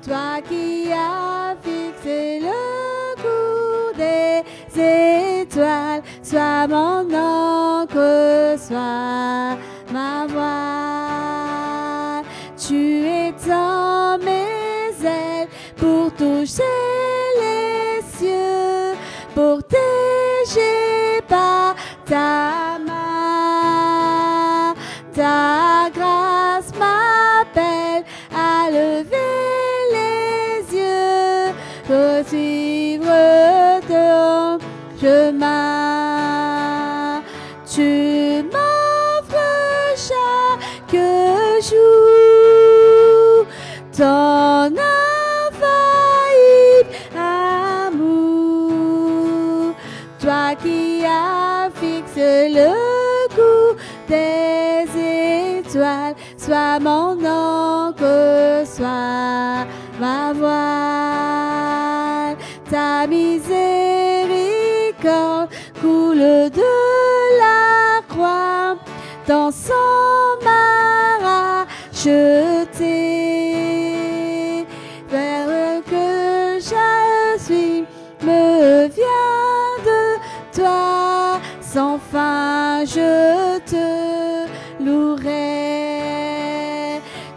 Toi qui as fixé le cours des étoiles, sois mon encre, sois ma voile. Tu étends mes ailes pour toucher les cieux, protégé par ta main. Ta grâce m'appelle à lever les yeux, pour suivre ton chemin. Tu m'offres chaque jour ton infaillible amour. Toi qui as fixé le cours des étoiles, sois mon encre, sois ma voile. Ta miséricorde coule de la croix, ton sang m'a racheté. Vers que je suis me vient de toi, sans fin je te louerai.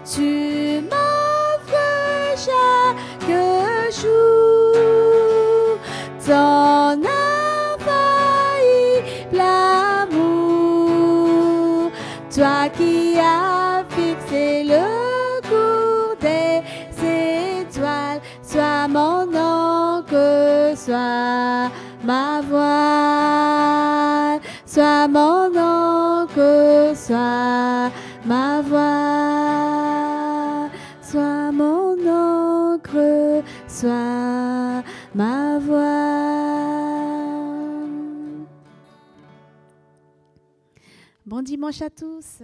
Tu m'offres chaque jour ton infaillible amour. Toi qui as fixé le cours des étoiles, sois mon encre, sois ma voile. Sois mon encre, sois ma voile. Sois mon encre, sois ma voile. Bon dimanche à tous.